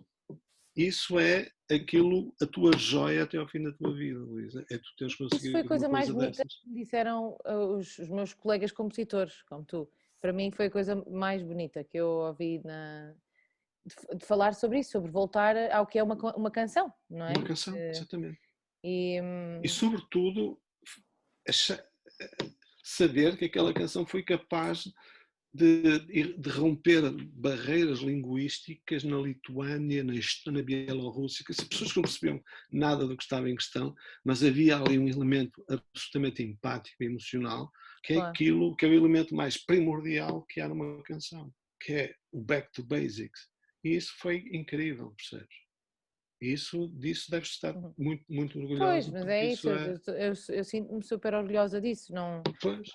isso é aquilo, a tua joia até ao fim da tua vida, Luísa. É tu teres conseguido isso foi a coisa uma mais coisa bonita dessas. que me disseram os meus colegas compositores, como tu. Para mim foi a coisa mais bonita que eu ouvi de falar sobre isso, sobre voltar ao que é uma canção, não é? Uma canção, exatamente. E sobretudo, saber que aquela canção foi capaz de romper barreiras linguísticas na Lituânia, na Bielorrússia, que as pessoas não percebiam nada do que estava em questão, mas havia ali um elemento absolutamente empático e emocional, que é aquilo que é o elemento mais primordial que há numa canção, que é o back to basics. E isso foi incrível, percebes? Disso deves estar muito, muito orgulhosa. Pois, mas é isso, eu sinto-me super orgulhosa disso, não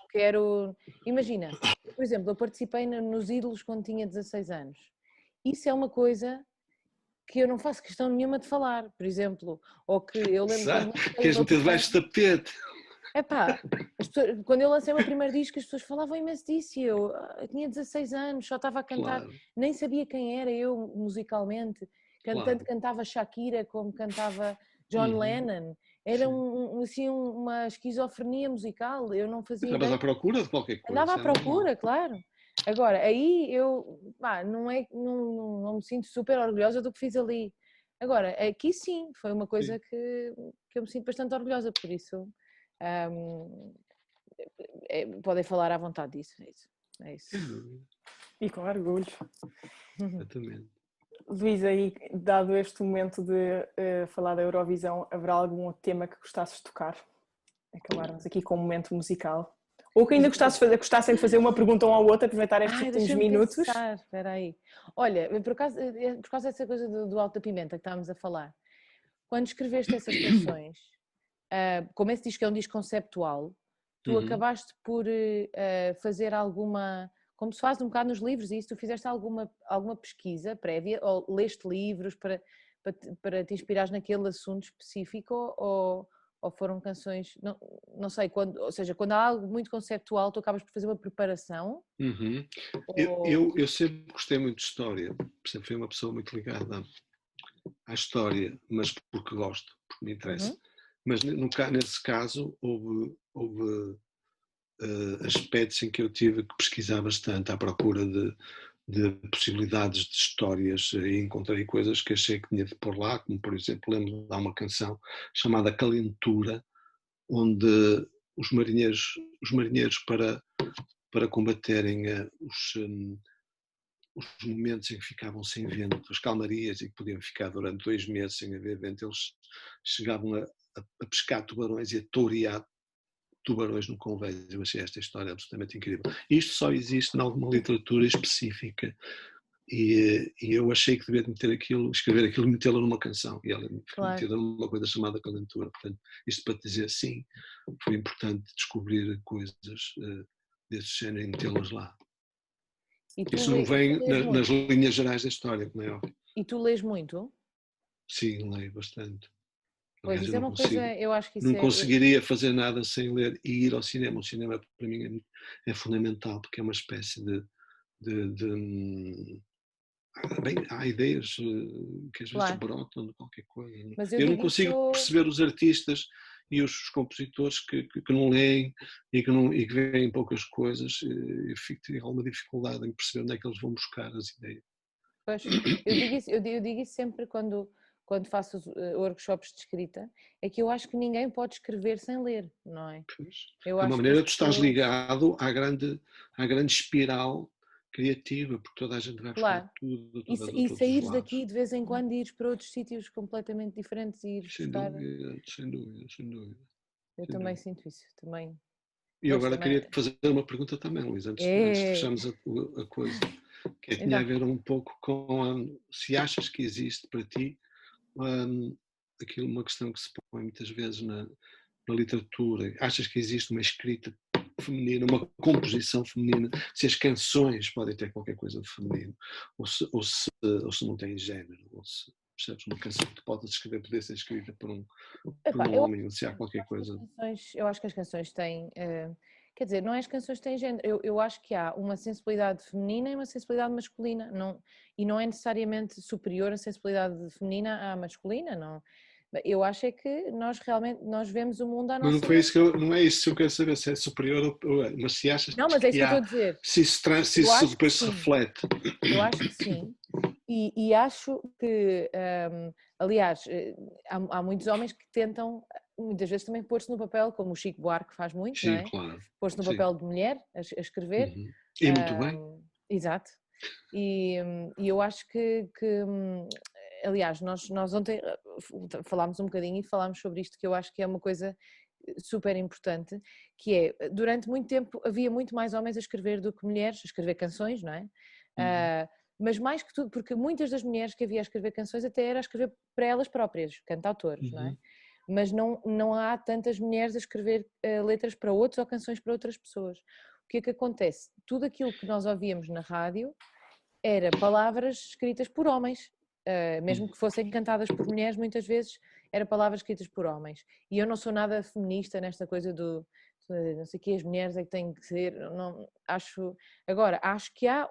quero... Imagina, por exemplo, eu participei nos Ídolos quando tinha 16 anos isso é uma coisa que eu não faço questão nenhuma de falar, por exemplo, ou que eu lembro quando Exato. Queres meter debaixo do tapete? Epá, quando eu lancei o meu primeiro disco, as pessoas falavam imenso disso e eu tinha 16 anos, só estava a cantar, Claro, nem sabia quem era eu musicalmente, tanto claro. cantava Shakira como cantava John Uhum. Lennon, era Sim. assim, uma esquizofrenia musical, eu não fazia Estavas ideia, à procura de qualquer andava coisa, à é normal. procura, claro. Agora, aí eu não me sinto super orgulhosa do que fiz ali. Agora, aqui sim, foi uma coisa Sim. que eu me sinto bastante orgulhosa por isso. hum, podem falar à vontade disso, é isso. É isso. Sem dúvida. E com orgulho. Exatamente. Luísa, aí, dado este momento de falar da Eurovisão, haverá algum outro tema que gostasses de tocar? Acabarmos aqui com um momento musical. Ou que ainda gostassem de fazer uma pergunta um ao outro, aproveitar estes Ai, últimos deixa-me minutos. pensar, espera aí. Olha, por causa dessa coisa do Alto da Pimenta que estávamos a falar, quando escreveste essas canções, como esse disco é um disco conceptual, tu Uhum. acabaste por fazer alguma, como se faz um bocado nos livros, e isso, tu fizeste alguma pesquisa prévia, ou leste livros para te inspirares naquele assunto específico, ou foram canções, não sei, ou seja, quando há algo muito conceptual, tu acabas por fazer uma preparação, Uhum. ou... Eu sempre gostei muito de história, sempre fui uma pessoa muito ligada à história, mas porque gosto, porque me interessa. Uhum. Mas nesse caso houve aspectos em que eu tive que pesquisar bastante à procura de possibilidades de histórias e encontrei coisas que achei que tinha de pôr lá, como por exemplo, lembro de uma canção chamada Calentura, onde os marinheiros para combaterem os momentos em que ficavam sem vento, as calmarias e que podiam ficar durante 2 meses sem haver vento, eles chegavam a pescar tubarões e a torear tubarões no convés. Eu achei esta história absolutamente incrível. Isto só existe em alguma literatura específica e eu achei que devia meter aquilo, escrever aquilo e metê-lo numa canção. E ela foi Claro. metida numa coisa chamada Calentura. Portanto, isto para te dizer sim, foi importante descobrir coisas desse género e metê-las lá. E tu, Isso não e tu vem lês nas muito? linhas gerais da história, como é óbvio. E tu lês muito? Sim, leio bastante. Pois, Aliás, eu isso é não uma coisa, consigo. eu acho que isso Não é... conseguiria fazer nada sem ler e ir ao cinema. O cinema, para mim, é fundamental, porque é uma espécie de bem, há ideias que às vezes Claro, brotam de qualquer coisa. mas eu Eu não digo consigo isso... perceber os artistas e os compositores que não leem e que veem poucas coisas. Eu tenho alguma dificuldade em perceber onde é que eles vão buscar as ideias. Pois, eu digo isso sempre quando faço os workshops de escrita, é que eu acho que ninguém pode escrever sem ler, não é? Pois. Eu É uma acho que as maneira de tu estás pessoas... ligado à grande espiral criativa, porque toda a gente vai buscar Claro, tudo, e, todas, a e todos os saíres lados. daqui de vez em quando e ires para outros sítios completamente diferentes e ires Sem buscar... dúvida, sem dúvida, sem dúvida. Eu Sem também dúvida. sinto isso, também... E eu Pois, agora também... queria te fazer uma pergunta também, Luís, antes de É... fecharmos a coisa, que tinha a Então, ver um pouco com se achas que existe para ti aquilo, uma questão que se põe muitas vezes na literatura, achas que existe uma escrita feminina, uma composição feminina, se as canções podem ter qualquer coisa de feminino, ou se não têm género, ou se percebes uma canção que podes escrever, poder ser escrita por epá, um homem, ou se há qualquer acho que as coisa. canções, eu acho que as canções têm, quer dizer, não é as canções que têm género, eu acho que há uma sensibilidade feminina e uma sensibilidade masculina, e não é necessariamente superior a sensibilidade feminina à masculina, não. Eu acho é que nós realmente, nós vemos o mundo à Mas não nossa foi maneira. isso que não é isso que eu quero saber, se é superior mas se achas Não, mas é isso que que eu estou a há, dizer. se Eu isso acho que depois se sim. reflete. Eu acho que sim. E acho que, aliás, há muitos homens que tentam, muitas vezes também pôr-se no papel, como o Chico Buarque faz muito, não Sim, é? claro. Pôr-se no Sim. papel de mulher a escrever. Uhum. E muito bem. Exato. E eu acho aliás, nós ontem falámos um bocadinho e falámos sobre isto, que eu acho que é uma coisa super importante, que é, durante muito tempo havia muito mais homens a escrever do que mulheres, a escrever canções, não é? Uhum. Mas mais que tudo, porque muitas das mulheres que havia a escrever canções até era a escrever para elas próprias, cantautores, não é? Uhum. Mas não há tantas mulheres a escrever letras para outros ou canções para outras pessoas. O que é que acontece? Tudo aquilo que nós ouvíamos na rádio era palavras escritas por homens, mesmo que fossem cantadas por mulheres, muitas vezes eram palavras escritas por homens. E eu não sou nada feminista nesta coisa do não sei o que, as mulheres é que têm que ser, não, agora, acho que há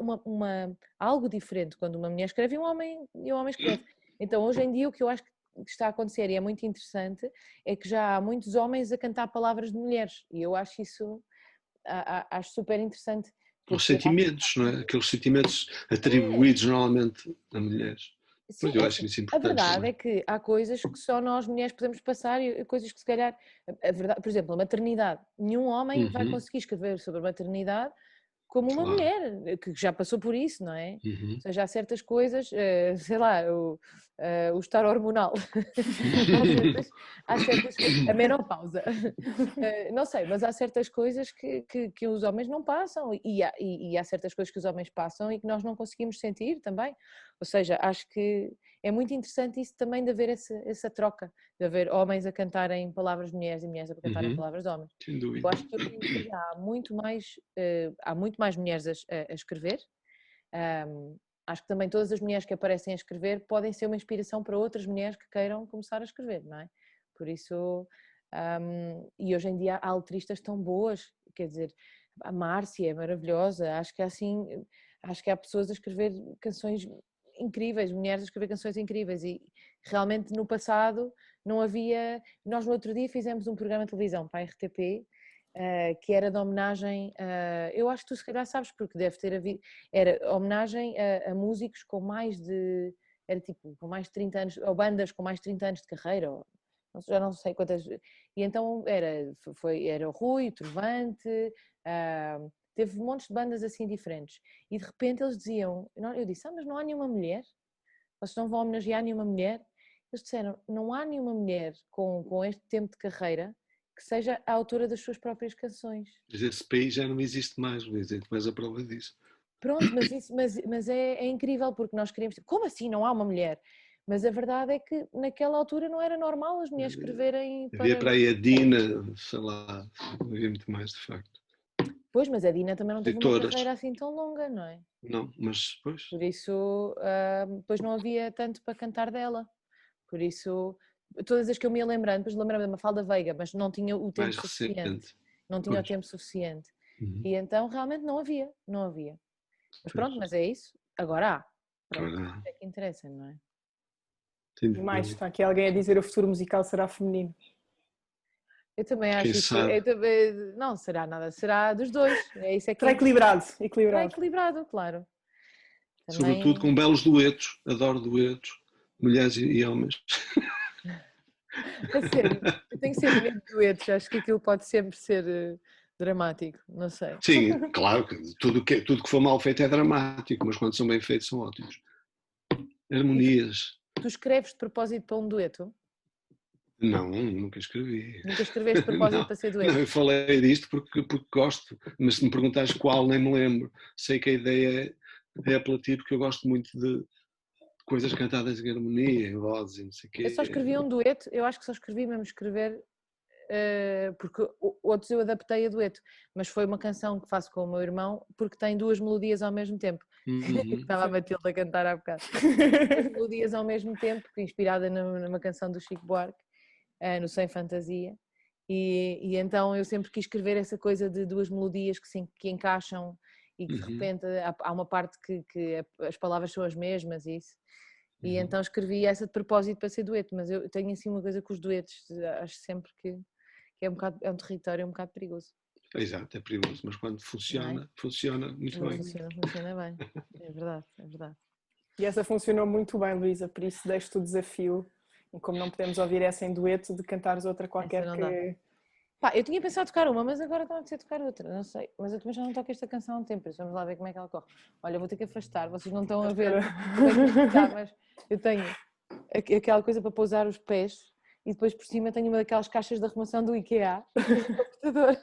algo diferente quando uma mulher escreve e um homem escreve. Então, hoje em dia, o que eu acho que está a acontecer, e é muito interessante, é que já há muitos homens a cantar palavras de mulheres, e eu acho isso, acho super interessante. Os sentimentos, não é? Aqueles sentimentos atribuídos normalmente a mulheres. Sim, Mas eu acho isso a importante verdade também. é que há coisas que só nós mulheres podemos passar e coisas que se calhar, a verdade, por exemplo, a maternidade, nenhum homem vai Uhum, conseguir escrever sobre a maternidade como uma claro. mulher, que já passou por isso, não é? Uhum. Ou seja, há certas coisas, sei lá, o estar hormonal, há certas a menopausa, não sei, mas há certas coisas que os homens não passam e há certas coisas que os homens passam e que nós não conseguimos sentir também. Ou seja, acho que é muito interessante isso também de haver essa troca, de haver homens a cantarem palavras de mulheres e mulheres a cantarem Uhum. palavras de homens. Sem Eu dúvida. acho que hoje em dia há muito mais mulheres a escrever. Acho que também todas as mulheres que aparecem a escrever podem ser uma inspiração para outras mulheres que queiram começar a escrever, não é? Por isso, e hoje em dia há letristas tão boas, quer dizer, a Márcia é maravilhosa, acho que é assim, acho que há pessoas a escrever canções incríveis, mulheres a escrever canções incríveis e realmente no passado não havia, nós no outro dia fizemos um programa de televisão para a RTP, que era de homenagem, eu acho que tu se calhar sabes porque deve ter havido, era homenagem a músicos com mais de, era tipo, com mais de 30 anos, ou bandas com mais de 30 anos de carreira, ou, já não sei quantas, e então era o Rui, o Trovante, teve montes de bandas assim diferentes, e de repente eles diziam, eu disse, mas não há nenhuma mulher? Vocês não vão homenagear nenhuma mulher? Eles disseram, não há nenhuma mulher com este tempo de carreira que seja a autora das suas próprias canções. Mas esse país já não existe mais, vou dizer mais a prova disso. Pronto, mas é incrível porque nós queremos. Como assim não há uma mulher? Mas a verdade é que naquela altura não era normal as mulheres escreverem Havia para. para aí a Dina, sei lá, não havia muito mais de facto. Pois, mas a Dina também não teve uma Editoras, carreira assim tão longa, não é? não, mas depois, Por isso, depois não havia tanto para cantar dela. Por isso, todas as que eu me ia lembrando, depois lembrava da Mafalda Veiga, mas não tinha o tempo mais suficiente. recente. Não tinha o Pois. tempo suficiente. Uhum. E então realmente não havia, não havia. Mas Pois. pronto, mas é isso. Agora há. Pronto, Agora, é que interessa, não é? sem E mais, dúvida. está aqui alguém a dizer o futuro musical será feminino. Eu também Quem acho isso. sabe? Não será nada, será dos dois. É isso é que é Será interessante. equilibrado, Será equilibrado. equilibrado, claro. Sobretudo Também. com belos duetos. Adoro duetos. Mulheres e homens. A sério, eu tenho sempre medo de duetos. Acho que aquilo pode sempre ser dramático. Não sei. Sim, claro que tudo que for mal feito é dramático, mas quando são bem feitos são ótimos. E Harmonias. tu escreves de propósito para um dueto? Não, nunca escrevi. Nunca escreveste de propósito Não, para ser não, dueto? eu falei disto porque gosto, mas se me perguntares qual, nem me lembro. Sei que a ideia é apelativa porque eu gosto muito de coisas cantadas em harmonia, em vozes e não sei o Eu só quê. escrevi um dueto. Eu acho que só escrevi mesmo escrever porque outros eu adaptei a dueto, mas foi uma canção que faço com o meu irmão porque tem duas melodias ao mesmo tempo. Uhum. Estava a Matilde a cantar há bocado. Duas melodias ao mesmo tempo, inspirada numa canção do Chico Buarque, no Sem Fantasia. E então eu sempre quis escrever essa coisa de duas melodias que encaixam e que de Uhum. repente há uma parte que as palavras são as mesmas e isso. E Uhum. então escrevi essa de propósito para ser dueto, mas eu tenho assim uma coisa com os duetos, acho sempre que é um território um bocado perigoso, Exato, é perigoso, mas quando não é? funciona, funciona muito Mas bem. funciona bem, é verdade, é verdade. E essa funcionou muito bem, Luísa, por isso deixo-te o desafio. E como não podemos ouvir essa em dueto, de cantares outra Essa qualquer não dá. que. Pá, eu tinha pensado tocar uma, mas agora está a dizer tocar outra, não sei. Mas eu também já não toco esta canção há um tempo, por isso vamos lá ver como é que ela corre. Olha, vou ter que afastar, vocês não estão a ver como é que isto está, mas eu tenho aquela coisa para pousar os pés e depois por cima tenho uma daquelas caixas de arrumação do IKEA e depois o computador.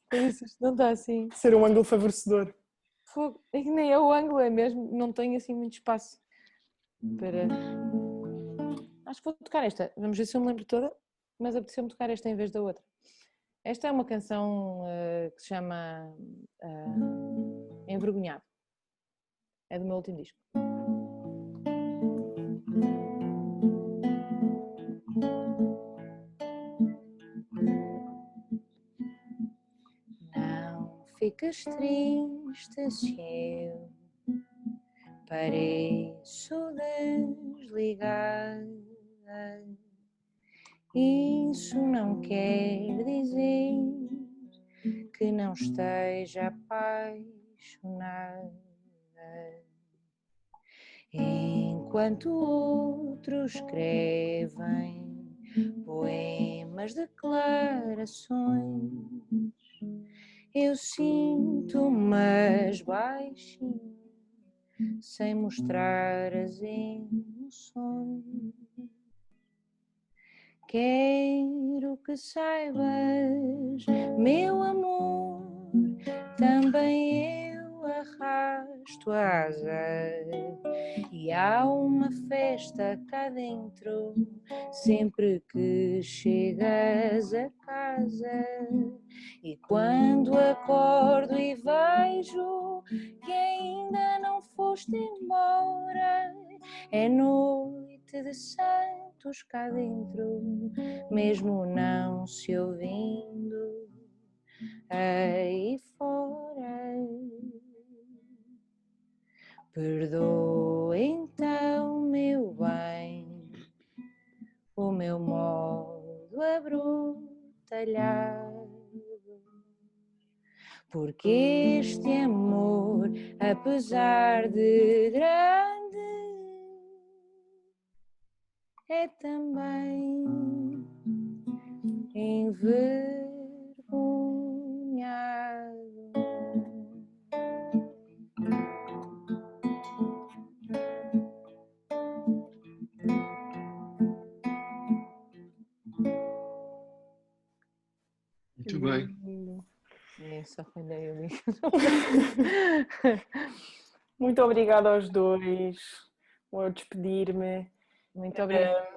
Por isso isto não está assim. Ser um ângulo favorecedor. Fogo. É que nem é o ângulo, é mesmo, não tenho assim muito espaço para. Acho que vou tocar esta, vamos ver se eu me lembro toda, mas apeteceu-me tocar esta em vez da outra. Esta é uma canção que se chama Envergonhado. É do meu último disco. Não ficas triste se eu pareço desligar. Isso não quer dizer que não esteja apaixonada. Enquanto outros escrevem poemas, declarações, eu sinto, mas baixinho, sem mostrar as emoções. Quero que saibas, meu amor, também eu arrasto a asa. E há uma festa cá dentro, sempre que chegas a casa. E quando acordo e vejo que ainda não foste embora, é noite de santos cá dentro, mesmo não se ouvindo aí fora. Perdoa então, meu bem, o meu modo abrutalhado, porque este amor, apesar de grande, é também envergonhado. Muito bem. Só falhei ali. Muito obrigada aos dois. Vou despedir-me. Muito obrigada.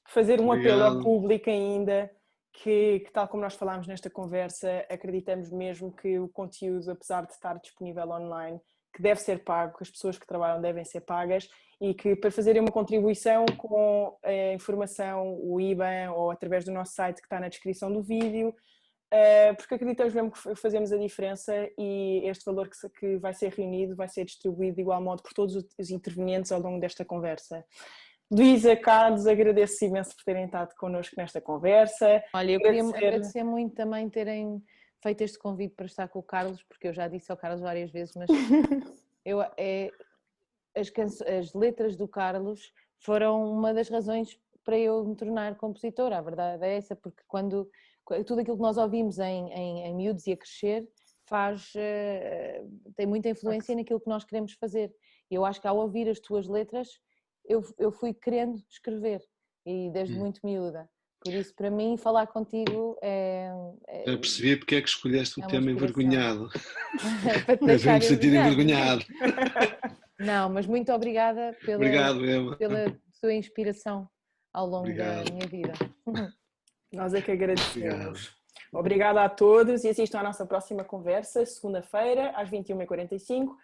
Fazer um apelo ao Obrigado. público ainda, que tal como nós falámos nesta conversa, acreditamos mesmo que o conteúdo, apesar de estar disponível online, que deve ser pago, que as pessoas que trabalham devem ser pagas e que para fazerem uma contribuição com a informação, o IBAN ou através do nosso site que está na descrição do vídeo, porque acreditamos mesmo que fazemos a diferença e este valor que vai ser reunido vai ser distribuído de igual modo por todos os intervenientes ao longo desta conversa. Luísa, Carlos, agradeço imenso por terem estado connosco nesta conversa. Olha, eu queria agradecer muito também terem feito este convite para estar com o Carlos, porque eu já disse ao Carlos várias vezes, mas as letras do Carlos foram uma das razões para eu me tornar compositora, a verdade é essa, porque tudo aquilo que nós ouvimos em miúdos e a crescer tem muita influência naquilo que nós queremos fazer. E eu acho que ao ouvir as tuas letras, eu fui querendo escrever, e desde muito miúda. Por isso, para mim, falar contigo Já percebi porque é que escolheste o tema envergonhado. Para te Deve me deixar sentir envergonhado. Não, mas muito obrigada Obrigado, Emma. pela tua inspiração ao longo da minha vida. Nós é que agradecemos. Obrigada a todos e assistam à nossa próxima conversa, segunda-feira, às 21h45,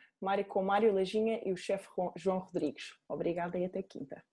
com Mário Lajinha e o chefe João Rodrigues. Obrigada e até quinta.